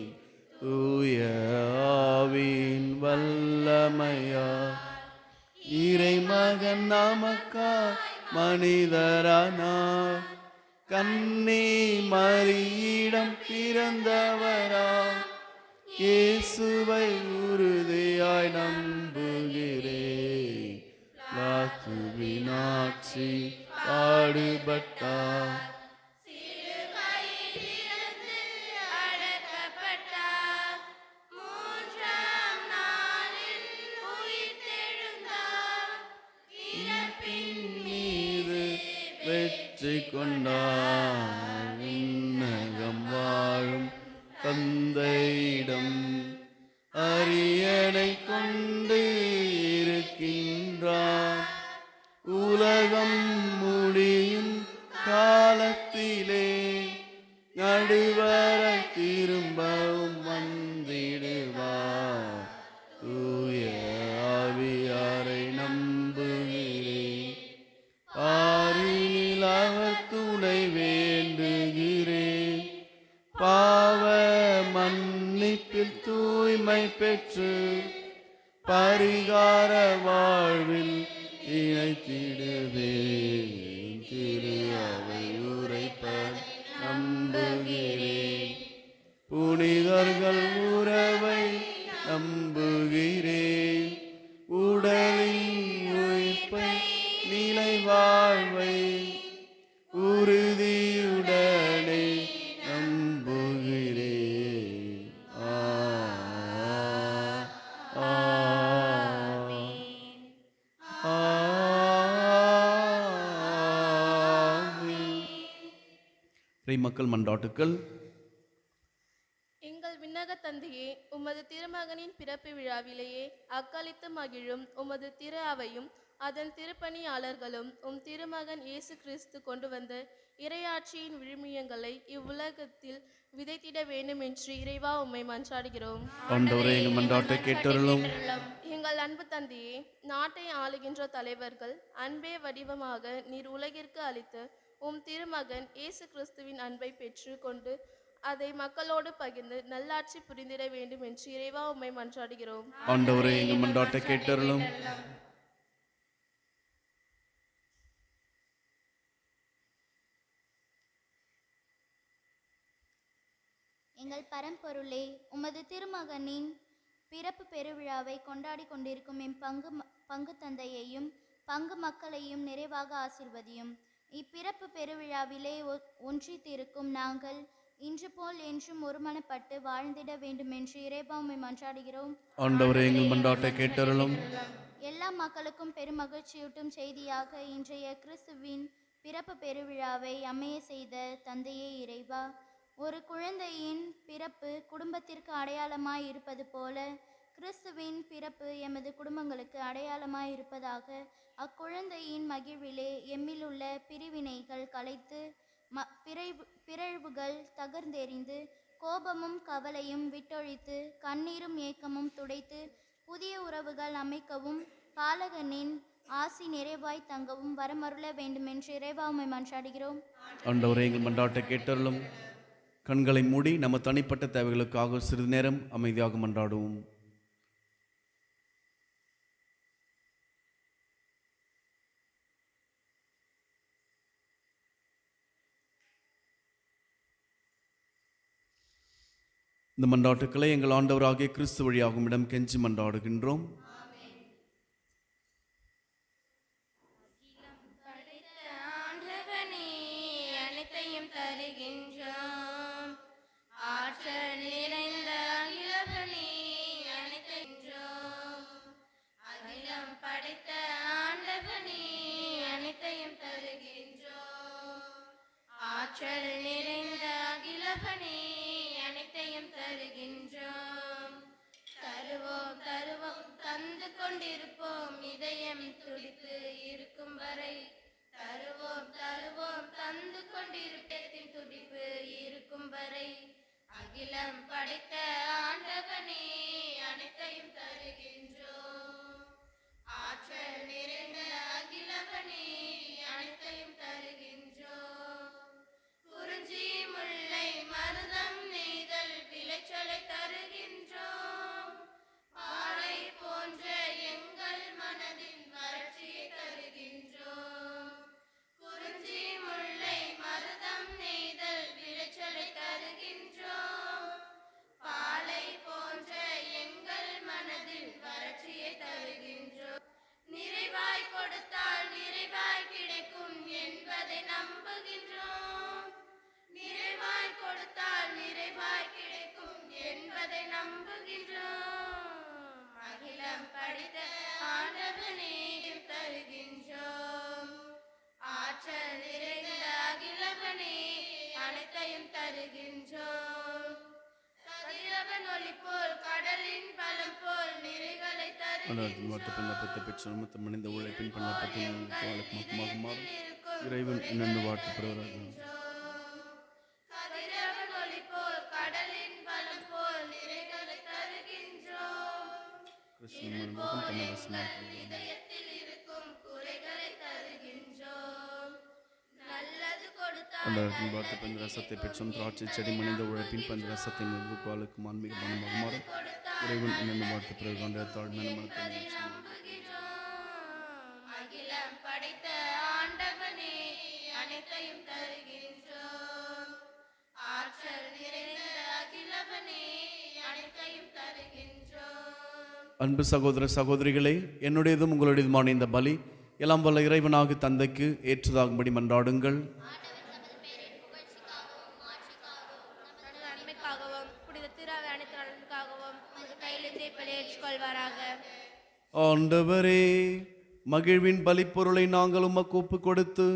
தூய ஆவியின் வல்லமையார் இறைமகன் நமக்காய் மனிதரானார். கன்னி மரியிடம் பிறந்தவராம் இயேசுவை உறுதியாய் நம்புகிறேன். பிலாத்துவினாட்சி பாடுபட்டார். சிலுவையிலிருந்து அடக்கப்பட்டார். மூன்றாம் நாளில் உயிர்த்தெழுந்தார். இறப்பின் மீது வெற்றி கொண்டார். விண்ணகம் வாழும் தந்தையிடம் அரியணை கொண்டு இருக்கின்றார். உலகம் முடியும் காலத்திலே நடுவர திரும்பவும் வந்திடுவார். தூய ஆவியாரை நம்புகிறேன். பாரில் அவர் துணை வேண்டுகிறேன். பாவ மன்னிப்பில் தூய்மை பெற்று பரிகார வாழ்வில் இணைத்திடுவேன். திரு அவை உரைப்பர் நம்புகிறேன். புனிதர்கள் உறவை நம்புகிறேன். உடலின் உயிர்ப்பை நிலை வாழ்வை உறுதியுடனே நம்புகிறேன். மக்கள் மன்றாட்டுக்கள். எங்கள் விண்ணக தந்தையே, உமது திருமகனின் பிறப்பு விழாவிலேயே அக்களித்து மகிழும் உமது திரு அவையும் அதன் திருப்பணியாளர்களும் திருமகன் இயேசு கிறிஸ்து கொண்டு வந்த இறையாட்சியின் விழுமியங்களை இவ்வுலகத்தில் விதைத்திட வேண்டும் என்று இறைவா உம்மை மன்றாடுகிறோம். ஆண்டவரே, எங்கள் மன்றாட்டை கேட்டருளும். எங்கள் அன்பு தந்தையே, நாட்டை ஆளுகின்ற தலைவர்கள் அன்பே வடிவமாக நீர் உலகிற்கு அளித்த திருமகன் இயேசு கிறிஸ்துவின் அன்பை பெற்று கொண்டு அதை மக்களோடு பகிர்ந்து நல்லாட்சி புரிந்திட வேண்டும் என்று இறைவா உம்மை மன்றாடுகிறோம். ஆண்டவரே, எங்கள் மன்றாட்டை கேட்டருளும். எங்கள் பரம்பொருளே, உமது திருமகனின் பிறப்பு பெருவிழாவை கொண்டாடி கொண்டிருக்கும் எம் பங்கு தந்தையையும் பங்கு மக்களையும் நிறைவாக ஆசீர்வதியும். இப்பிறப்பு பெருவிழாவிலே ஒன்றித்திருக்கும் நாங்கள் இன்று போல் என்றும் ஒருமனப்பட்டு வாழ்ந்திட வேண்டும் என்று இறைவா உம்மை மன்றாடுகிறோம். ஆண்டவரே, எங்கள் மன்றாட்டை கேட்டருளும். எல்லா மக்களுக்கும் பெருமகிழ்ச்சியூட்டும் செய்தியாக இன்றைய கிறிஸ்துவின் பிறப்பு பெருவிழாவை அமைய செய்த தந்தையே இறைவா, ஒரு குழந்தையின் பிறப்பு குடும்பத்திற்கு அடையாளமாய் இருப்பது போல கிறிஸ்துவின் பிறப்பு எமது குடும்பங்களுக்கு அடையாளமாய் இருப்பதாக அக்குழந்தையின் மகிழ்விலே எம்மிலுள்ள பிரிவினைகள் கலைத்து பிறழ்வுகள் தகர்ந்தெறிந்து கோபமும் கவலையும் விட்டொழித்து கண்ணீரும் ஏக்கமும் துடைத்து புதிய உறவுகள் அமைக்கவும் பாலகனின் ஆசி நிறைவாய் தங்கவும் வரமருள வேண்டுமென்று இறைவா உம்மை மன்றாடுகிறோம். ஆண்டவரே, எங்கள் மன்றாட்டை கேட்டருளும். கண்களை மூடி நம்ம தனிப்பட்ட தேவைகளுக்காக சிறிது நேரம் அமைதியாக மன்றாடுவோம். இந்த மன்றாட்டுக்களை எங்கள் ஆண்டவராகிய கிறிஸ்து வழியாகும் இடம் கெஞ்சி மன்றாடுகின்றோம். ஆண்டவனே, அகிலம் படைத்த ஆண்டவனே அனைத்தையும் தருகின்றோம். ஆற்றல் நிறைந்த அகிலவனே அனைத்தையும் தருகின்றோம். குறிஞ்சி முல்லை மருதம் நெய்தல் விளைச்சலை தருகின்றோம். பாலை போன்ற எங்கள் மனதின் வறட்சியை தருகின்றோம். குறிஞ்சி முல்லை மருதம் நெய்தல் விளைச்சலை தருகின்றோம். பாலை போன்ற எங்கள் மனதில் வறட்சியை தருகின்றோம். நிறைவாய் கொடுத்தால் நிறைவாய் கிடைக்கும் என்பதை நம்புகின்றோம். நிறைவாய் கொடுத்தால் நிறைவாய் கிடைக்கும் என்பதை நம்புகின்றோம். அகிலம் படைத்த ஆண்டவனே தருகின்றோம். ஆற்றல் நிறைந்த அகிலவனே அனைத்தையும் தருகின்றோம். கதிரவன் ஒளி போல் கடலின் பலம் போல் நிறைகளை ஆண்டவரின் வார்த்தை விண்ணப்பத்தை பெற்று நிமித்தம் மனித உழைப்பின் விண்ணப்பத்தின் மக்கமாக மாறும் இறைவன் என்னென்ன வார்த்தை பெறுகிறார்கள். கதிரவன் ஒளி போல் கடலின் பலம் போல் நிறைகளை தருகின்றோம். கிறிஸ்துவின் முகம் தன்னை இதயத்தில் இருக்கும் குறைகளை தருகின்றோம். நல்லது கொடுத்தால் ஆண்டவரின் வார்த்தை பஞ்ச ரசத்தை பெற்றும் திராட்சை செடி மனித உழைப்பின் பஞ்ச ரசத்தை நிர்வாகளுக்கும் ஆன்மீக மனமாக மாறும் இறைவன் என்னென்ன வார்த்தை பெறுகின்ற தாழ்மையான மனத்தை நம்புகின்றோம். அகிலம் படைத்த ஆண்டவனே அனைத்தையும் தருகின்றோம். ஆற்றல் நிறைந்த அகிலவனே அனைத்தையும் தருகின்றோம். அன்பு சகோதர சகோதரிகளே, என்னுடையதும் உங்களுடையதுமான இந்த பலி எல்லாம் வல்ல இறைவனாக தந்தைக்கு ஏற்றதாகும்படி மன்றாடுங்கள். நன்மைக்காகவும் புனித திராவை அனைத்து நலனுக்காகவும் உமது கையிலிருந்தே பலியேற்றுக்கொள்வாராக. ஆண்டவரே, மகிழ்வின் பலிப்பொருளை நாங்கள் உமக்கு ஒப்புக் கொடுத்து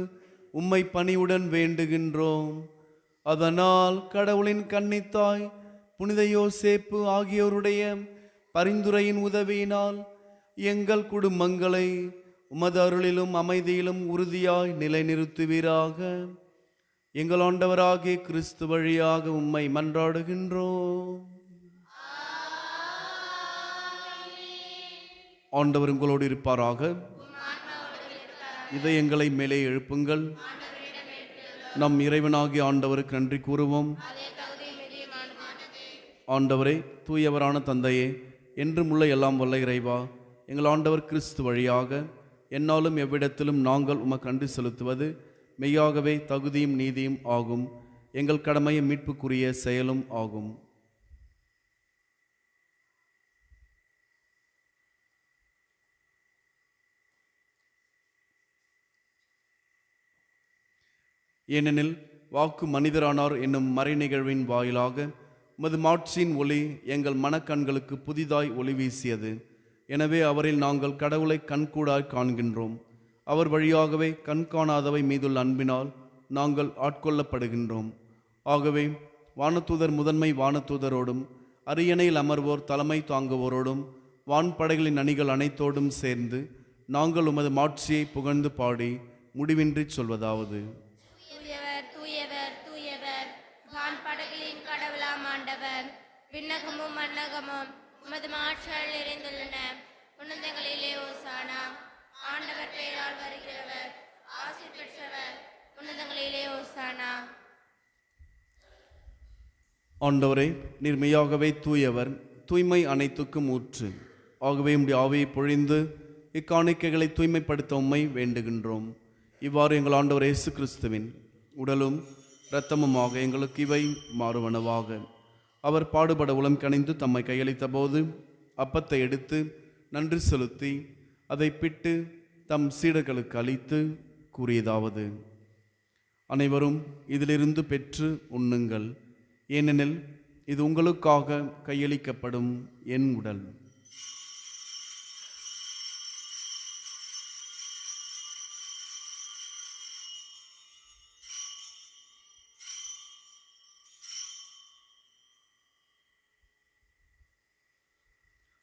உம்மை பணிவுடன் வேண்டுகின்றோம். அதனால் கடவுளின் கன்னித்தாய் புனித யோசேப்பு ஆகியோருடைய பரிந்துரையின் உதவியினால் எங்கள் குடும்பங்களை உமது அருளிலும் அமைதியிலும் உறுதியாய் நிலைநிறுத்துவீராக. எங்கள் ஆண்டவராகிய கிறிஸ்து வழியாக உம்மை மன்றாடுகின்றோம். ஆண்டவர் உங்களோடு இருப்பாராக. இதயங்களை மேலே எழுப்புங்கள். நம் இறைவனாகிய ஆண்டவருக்கு நன்றி கூறுவோம். ஆண்டவரே, தூயவரான தந்தையே, என்றும் உள்ள எல்லாம் வல்ல இறைவா, எங்கள் ஆண்டவர் கிறிஸ்து வழியாக என்னாலும் எவ்விடத்திலும் நாங்கள் உமக்கு நன்றி செலுத்துவது மெய்யாகவே தகுதியும் நீதியும் ஆகும். எங்கள் கடமையும் மீட்புக்குரிய செயலும் ஆகும். ஏனெனில் வாக்கு மனிதரானார் என்னும் மறை நிகழ்வின் வாயிலாக உமது மாட்சியின் ஒளி எங்கள் மனக்கண்களுக்கு புதிதாய் ஒளி வீசியது. எனவே அவரில் நாங்கள் கடவுளை கண்கூடாய் காண்கின்றோம். அவர் வழியாகவே கண்காணாதவை மீதுள்ள அன்பினால் நாங்கள் ஆட்கொள்ளப்படுகின்றோம். ஆகவே வானதூதர் முதன்மை வானதூதரோடும் அரியணையில் அமர்வோர் தலைமை தாங்குவோரோடும் வான்படைகளின் அணிகள் அனைத்தோடும் சேர்ந்து நாங்கள் உமது மாட்சியை புகழ்ந்து பாடி முடிவின்றி சொல்வதாவது: தூயவர் தூயவர் தூயவர், வான்படைகளின் கடவுளாம் ஆண்டவர். விண்ணகமும் மண்ணகமும் உமது மாட்சியால் நிறைந்துள்ளன. உன்னதங்களிலே ஓசானா. ஆண்டவர் பெயரால் வருகிறவர் ஆசி பெற்றவர். உன்னதங்களிலே ஓசானா. ஆண்டவரே, நீர் மெய்யாகவே தூயவர், தூய்மை அனைத்துக்கும் ஊற்று. ஆகவே உம்முடைய ஆவியை பொழிந்து இக்காணிக்கைகளை தூய்மைப்படுத்த உம்மை வேண்டுகின்றோம். இவ்வாறு எங்கள் ஆண்டவர் இயேசு கிறிஸ்துவின் உடலும் இரத்தமுமாக எங்களுக்கு இவை மாறுவனவாக. அவர் பாடுபட உளம் கனிந்து தம்மை கையளித்த போது அப்பத்தை எடுத்து நன்றி செலுத்தி அதை பிட்டு தம் சீடர்களுக்கு அளித்து கூறியதாவது: அனைவரும் இதிலிருந்து பெற்று உண்ணுங்கள், ஏனெனில் இது உங்களுக்காக கையளிக்கப்படும் என் உடல்.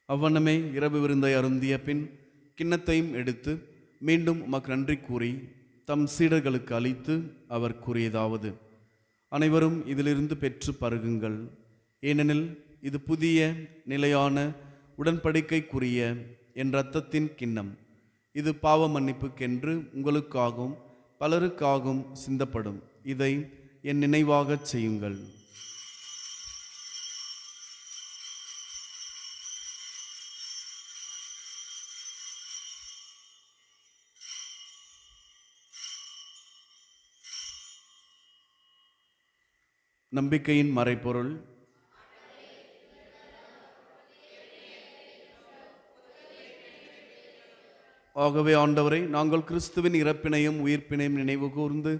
அவ்வண்ணமே இரவு விருந்தை அருந்திய பின் கிண்ணத்தையும் எடுத்து மீண்டும் உமக்கு நன்றி கூறி தம் சீடர்களுக்கு அளித்து அவர் கூறியதாவது: அனைவரும் இதிலிருந்து பெற்று பருகுங்கள். ஏனெனில் இது புதிய நிலையான உடன்படிக்கைக்குரிய என் இரத்தத்தின் கிண்ணம். இது பாவ மன்னிப்புக்கென்று உங்களுக்காகவும் பலருக்காகவும் சிந்தப்படும். இதை என் நினைவாகச் செய்யுங்கள். நம்பிக்கையின் மறைபொருள். ஆகவே ஆண்டவரை, நாங்கள் கிறிஸ்துவின் இறப்பினையும் உயிர்ப்பினையும் நினைவு கூர்ந்து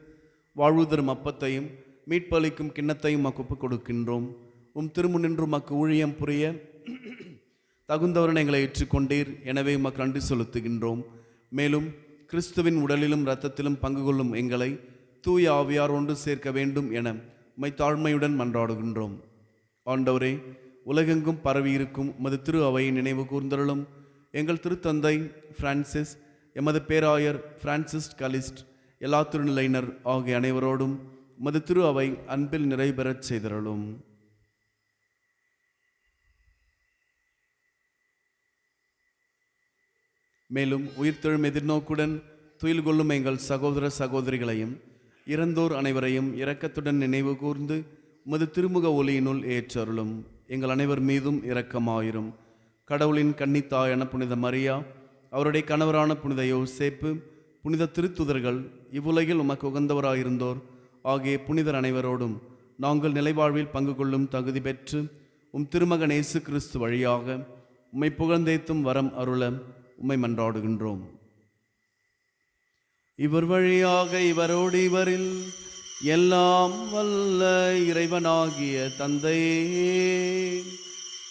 வாழ்வு தரும் அப்பத்தையும் மீட்பளிக்கும் கிண்ணத்தையும் மக்கு கொடுக்கின்றோம். திருமுன்னின்று உமக்கு ஊழியம் புரிய தகுந்தவரனை எங்களை ஏற்றுக்கொண்டீர். எனவே உமக்கு நன்றி செலுத்துகின்றோம். மேலும் கிறிஸ்துவின் உடலிலும் இரத்தத்திலும் பங்கு கொள்ளும் எங்களை தூய ஆவியார் ஒன்று சேர்க்க வேண்டும் என உம்மை தாழ்மையுடன் மன்றாடுகின்றோம். ஆண்டவரே, உலகெங்கும் பரவியிருக்கும் உமது திரு அவையை நினைவு கூர்ந்தருளும். எங்கள் திருத்தந்தை பிரான்சிஸ், எமது பேராயர் பிரான்சிஸ் கலிஸ்ட், எல்லா திருநிலையினர் ஆகிய அனைவரோடும் உமது திரு அவை அன்பில் நிறைவேறச் செய்தருளும். மேலும் உயிர்த்தெழும் எதிர்நோக்குடன் துயில் கொள்ளும் எங்கள் சகோதர சகோதரிகளையும் இறந்தோர் அனைவரையும் இரக்கத்துடன் நினைவு கூர்ந்து உமது திருமுக ஒளியினுள் ஏற்றருளும். எங்கள் அனைவர் மீதும் இரக்கமாயிரும். கடவுளின் கன்னித்தாயான புனித மரியா, அவருடைய கணவரான புனித யோசேப்பு, புனித திருத்துதர்கள், இவ்வுலகில் உமக்கு உகந்தவராயிருந்தோர் ஆகிய புனிதர் அனைவரோடும் நாங்கள் நிலைவாழ்வில் பங்கு கொள்ளும் தகுதி பெற்று திருமகன் இயேசு கிறிஸ்து வழியாக உம்மை புகழ்ந்தேத்தும் வரம் அருள உம்மை மன்றாடுகின்றோம். இவர் வழியாக இவரோடு இவரில் எல்லாம் வல்ல இறைவனாகிய தந்தையே,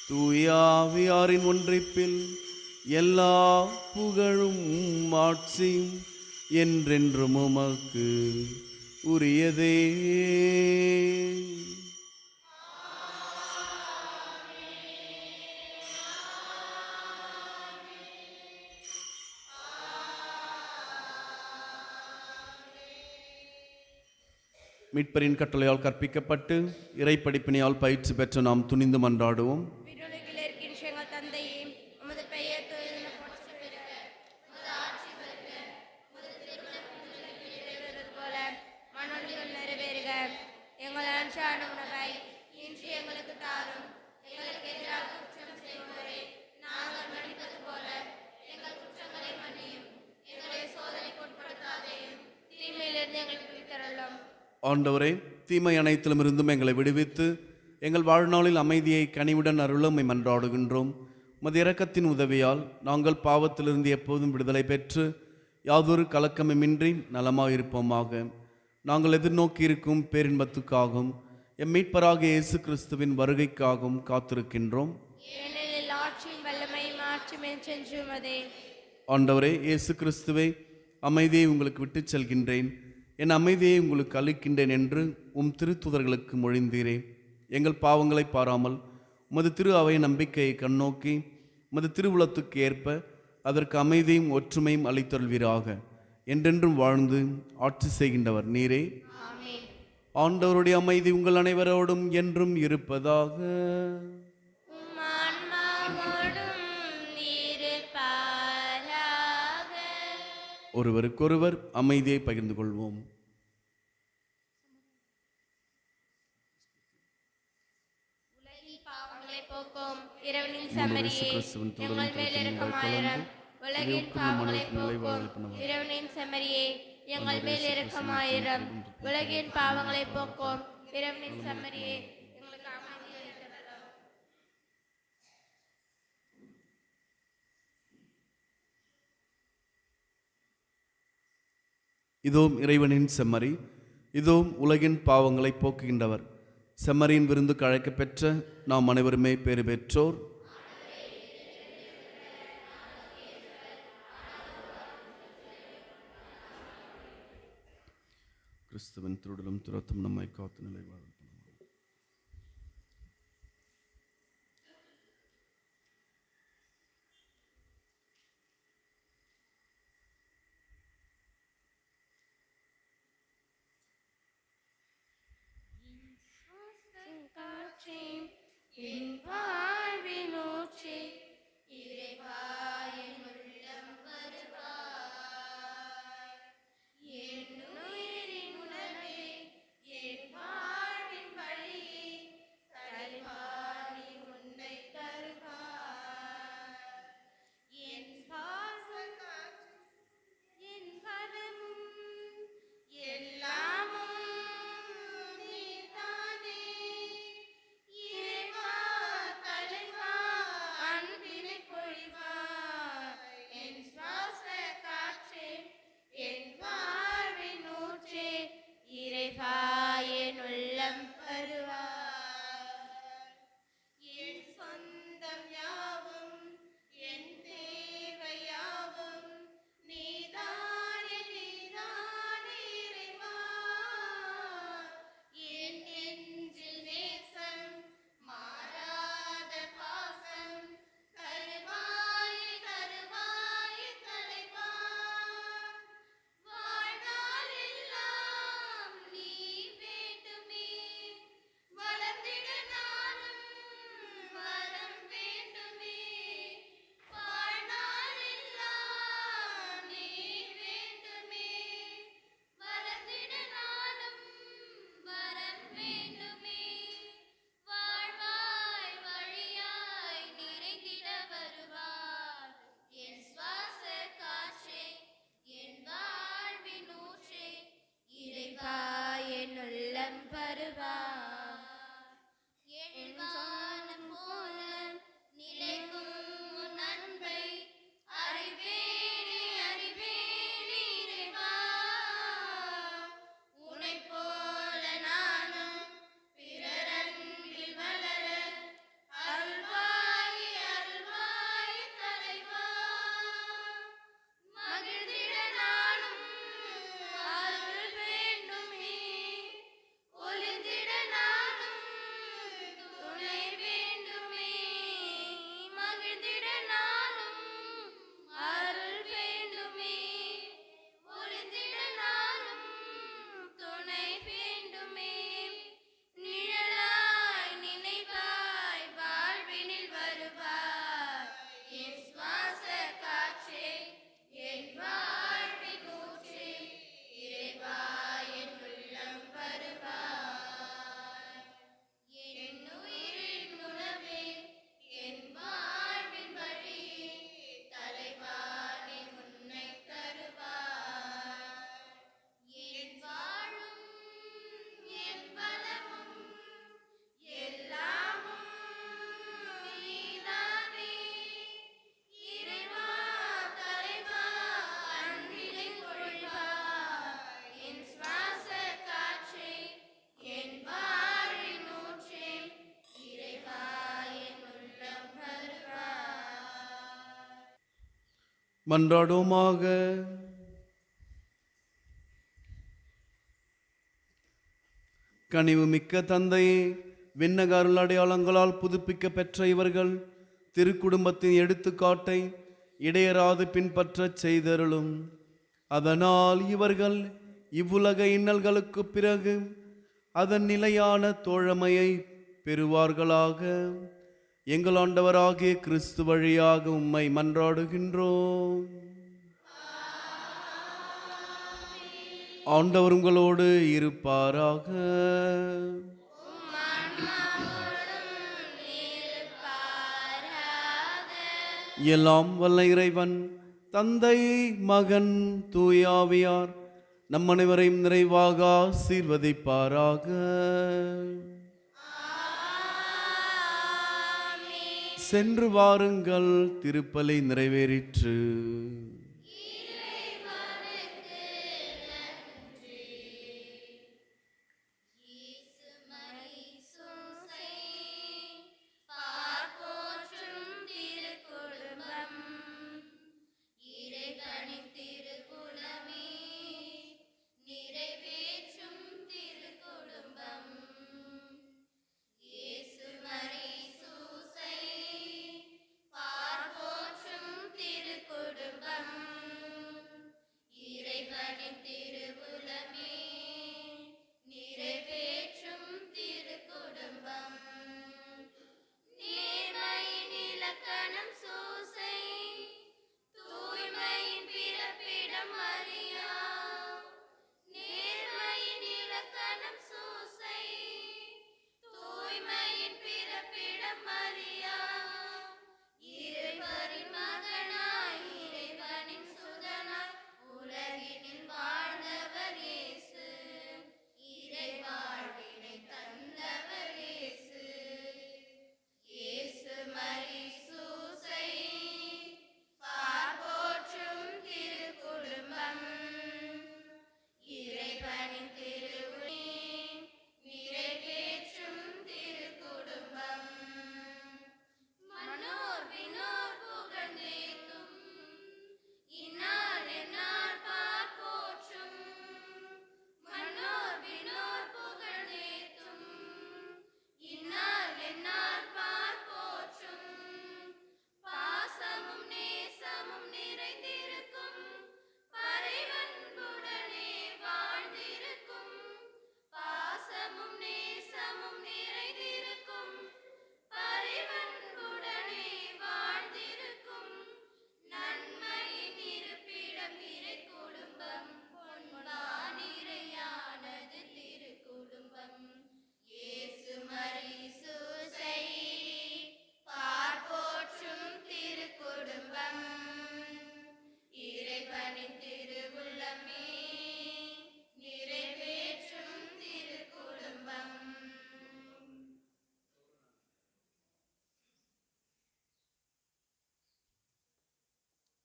தூயாவியாரின் ஒன்றிப்பில் எல்லா புகழும் ஆட்சியும் என்றென்றும் உமக்கு உரியதே. மீட்பரின் கட்டளையால் கற்பிக்கப்பட்டு இறை படிப்பினையால் பயிற்சி பெற்ற நாம் துணிந்து மன்றாடுவோம். விண்ணுலகில் இருக்கின்ற எங்கள் தந்தையே, உமது பெயர் தூயதென போற்றப் பெறுக. உமது ஆட்சி வருக. உமது திருமணம் விண்ணுலகில் நிறைவேறுவது போல மண்ணுலகில் நிறைவேறுக. எங்கள் அன்றாட உணவை இன்று எங்களுக்கு தாரும். எங்களுக்கு எதிராக குற்றம் செய்வோரை நாங்கள் மன்னிப்பது போல எங்கள் குற்றங்களை மன்னியும். எங்களை சோதனைக்கு உட்படுத்தாதேயும், தீமையிலிருந்து எங்களுக்கு விடுவித்தருளும். ஆண்டவரே, தீமை அனைத்திலும் இருந்தும் எங்களை விடுவித்து எங்கள் வாழ்நாளில் அமைதியை கனிவுடன் அருள உம்மை மன்றாடுகின்றோம். உமது இரக்கத்தின் உதவியால் நாங்கள் பாவத்திலிருந்து எப்போதும் விடுதலை பெற்று யாதொரு கலக்கமுமின்றி நலமாயிருப்போமாக. நாங்கள் எதிர்நோக்கி இருக்கும் பேரின்பத்துக்காகவும் எம் மீட்பராகிய இயேசு கிறிஸ்துவின் வருகைக்காகவும் காத்திருக்கின்றோம். ஏனெனில் ஆட்சியும் வல்லமையும் மாற்றும் என்றென்றும் அதே. ஆண்டவரே இயேசு கிறிஸ்துவே, அமைதியை உங்களுக்கு விட்டுச் செல்கின்றேன், என் அமைதியை உங்களுக்கு அளிக்கின்றேன் என்று திருத்துதர்களுக்கு மொழிந்தீரே. எங்கள் பாவங்களை பாராமல் உமது திரு அவை நம்பிக்கையை கண்ணோக்கி உமது திருவுளத்துக்கு ஏற்ப அதற்கு அமைதியும் ஒற்றுமையும் அளித்தருள்வீராக. என்றென்றும் வாழ்ந்து ஆட்சி செய்கின்றவர் நீரே. ஆண்டவருடைய அமைதி உங்கள் அனைவரோடும் என்றும் இருப்பதாக. ஒருவருக்கொருவர் அமைதியை பகிர்ந்து கொள்வோம். உலகின் பாவங்களை போக்கும் இறைவனின் செம்மறியே, எங்கள் மேல் இரக்கமாயிரம். உலகின் பாவங்களை போக்கும் இறைவனின் செம்மறியே, எங்கள் மேல் இரக்கமாயிரம். உலகின் பாவங்களை போக்கும் இறைவனின் செம்மறியே, எங்களுக்கு அமைதி அளித்தருளும். இதோம் இறைவனின் செம்மறி, இதோம் உலகின் பாவங்களை போக்குகின்றவர். செம்மறியின் விருந்துக்கு அழைக்கப் பெற்ற நாம் அனைவருமே பேறு பெற்றோர். கிறிஸ்துவின் திருடலும் துரத்தும் நம்மை காத்து நிலை வாழ. மன்றாடுவோமாக. கனிவு மிக்க தந்தையே, விண்ணக அருள் அடையாளங்களால் புதுப்பிக்க பெற்ற இவர்கள் திருக்குடும்பத்தின் எடுத்துக்காட்டை இடையராது பின்பற்றச் செய்தருளும். அதனால் இவர்கள் இவ்வுலக இன்னல்களுக்கு பிறகு அதன் நிலையான தோழமையை பெறுவார்களாக. எங்கள் ஆண்டவராகிய கிறிஸ்து வழியாக உம்மை மன்றாடுகின்றோம். ஆண்டவர் உங்களோடு இருப்பாராக. எல்லாம் வல்ல இறைவன் தந்தை, மகன், தூயாவியார் நம் அனைவரையும் நிறைவாக ஆசீர்வதிப்பாராக. சென்று வாருங்கள், திருப்பலி நிறைவேறிற்று.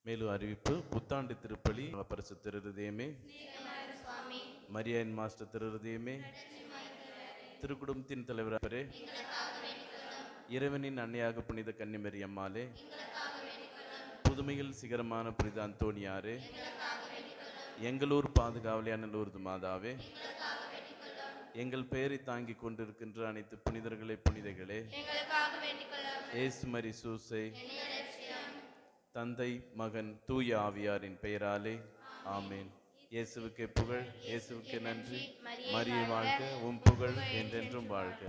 மேலும் அறிவிப்பு. புத்தாண்டு திருப்பலி பரிசுத்த திருஹிருதயமே, மரியாயின் மாஸ்டர் திருஹிருதயமே, திருக்குடும்பத்தின் தலைவரே, இறைவனின் அன்னையாக புனித கன்னிமரி அம்மாளே, புதுமையில் சிகரமான புனித அந்தோணியாரே, எங்களூர் பாதுகாவலியான லூர்து மாதாவே, எங்கள் பெயரை தாங்கிக் கொண்டிருக்கின்ற அனைத்து புனிதர்களே, புனிதைகளே, இயேசு மரி சூசை, தந்தை, மகன், தூய ஆவியாரின் பெயராலே ஆமேன். இயேசுவுக்கே புகழ், இயேசுவுக்கே நன்றி. மரியே வாழ்க, உம் புகழ் என்றென்றும் வாழ்க.